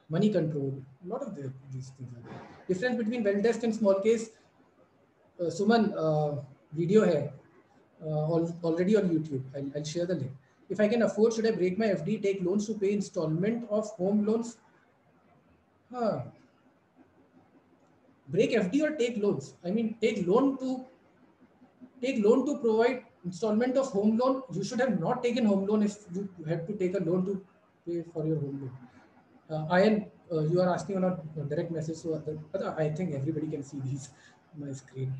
Money Control. A lot of these things are there. Difference between well desk and small case. Suman, video hai already on YouTube. I'll share the link. If I can afford, should I break my FD, take loans to pay installment of home loans? Huh. Break FD or take loans? I mean, take loan to provide installment of home loan. You should have not taken home loan if you had to take a loan to pay for your home loan. Ayan, you are asking on a direct message, so I think everybody can see these on my screen.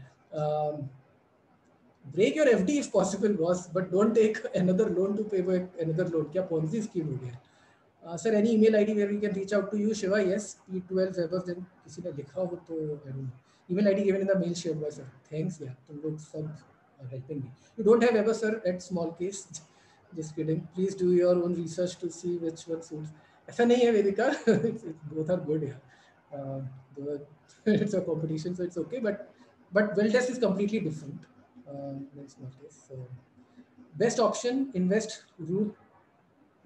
Break your FD if possible, boss, but don't take another loan to pay back another loan. क्या Ponzi scheme हो गया? Sir, any email ID where we can reach out to you, Shiva? Yes, P12 Webers. Then किसी ने लिखा हो तो I don't know. Email ID given in the mail shared by sir. Thanks, yeah. तुम लोग सब helping me. You don't have ever, sir, at small case. Just kidding. Please do your own research to see which one suits. ऐसा नहीं है वेदिका. Both are good, yeah. It's a competition, so it's okay. But well test is completely different. Than small case. So best option, invest route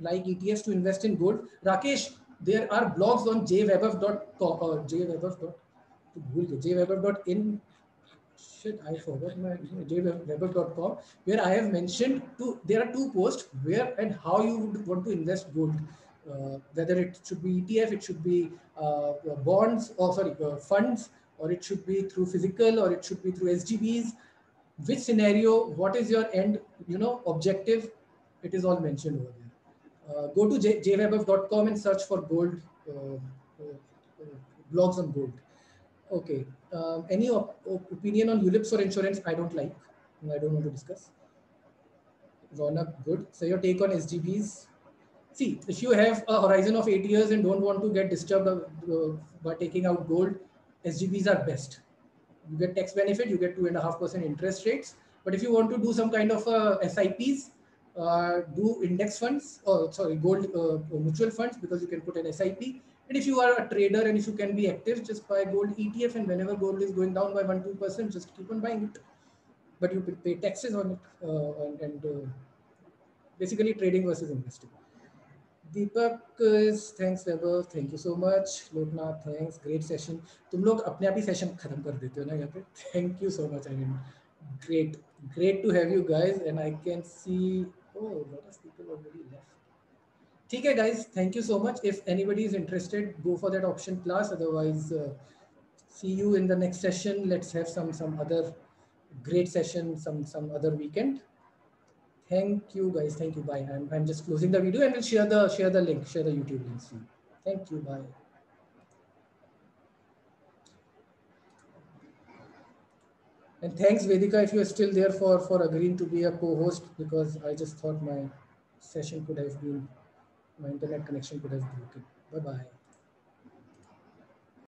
like ETFs to invest in gold. Rakesh, there are blogs on jwebov.com or jwebov.in. Shit, I forgot my jwebov.com, where I have mentioned there are two posts where and how you would want to invest gold. Whether it should be ETF, it should be bonds, or sorry, funds, or it should be through physical, or it should be through SGBs. Which scenario, what is your end, objective? It is all mentioned over there. Go to jwebov.com and search for gold, blogs on gold. Okay. Any opinion on ULIPs or insurance? I don't like. I don't want to discuss. Ronak, good. So your take on SGBs? See, if you have a horizon of 8 years and don't want to get disturbed by taking out gold, SGBs are best. You get tax benefit, you get 2.5% interest rates. But if you want to do some kind of SIPs, do index funds, or sorry, gold mutual funds, because you can put an SIP. And if you are a trader and if you can be active, just buy gold ETF, and whenever gold is going down by 1-2%, just keep on buying it. But you pay taxes on it, and basically trading versus investing. Deepak is thanks Weber, thank you so much. Loknath, thanks, great session. तुम लोग अपने आप ही session खत्म कर देते हो ना यहाँ पे. Thank you so much. I mean, great to have you guys, and I can see a lot of people already left. ठीक है guys, thank you so much. If anybody is interested, go for that option class. Otherwise, see you in the next session. Let's have some other great session some other weekend. Thank you guys. Thank you. Bye. I'm just closing the video, and we'll share the link, share the YouTube link soon. Thank you. Bye. And thanks Vedika if you are still there for agreeing to be a co-host, because I just thought my internet connection could have broken. Bye bye.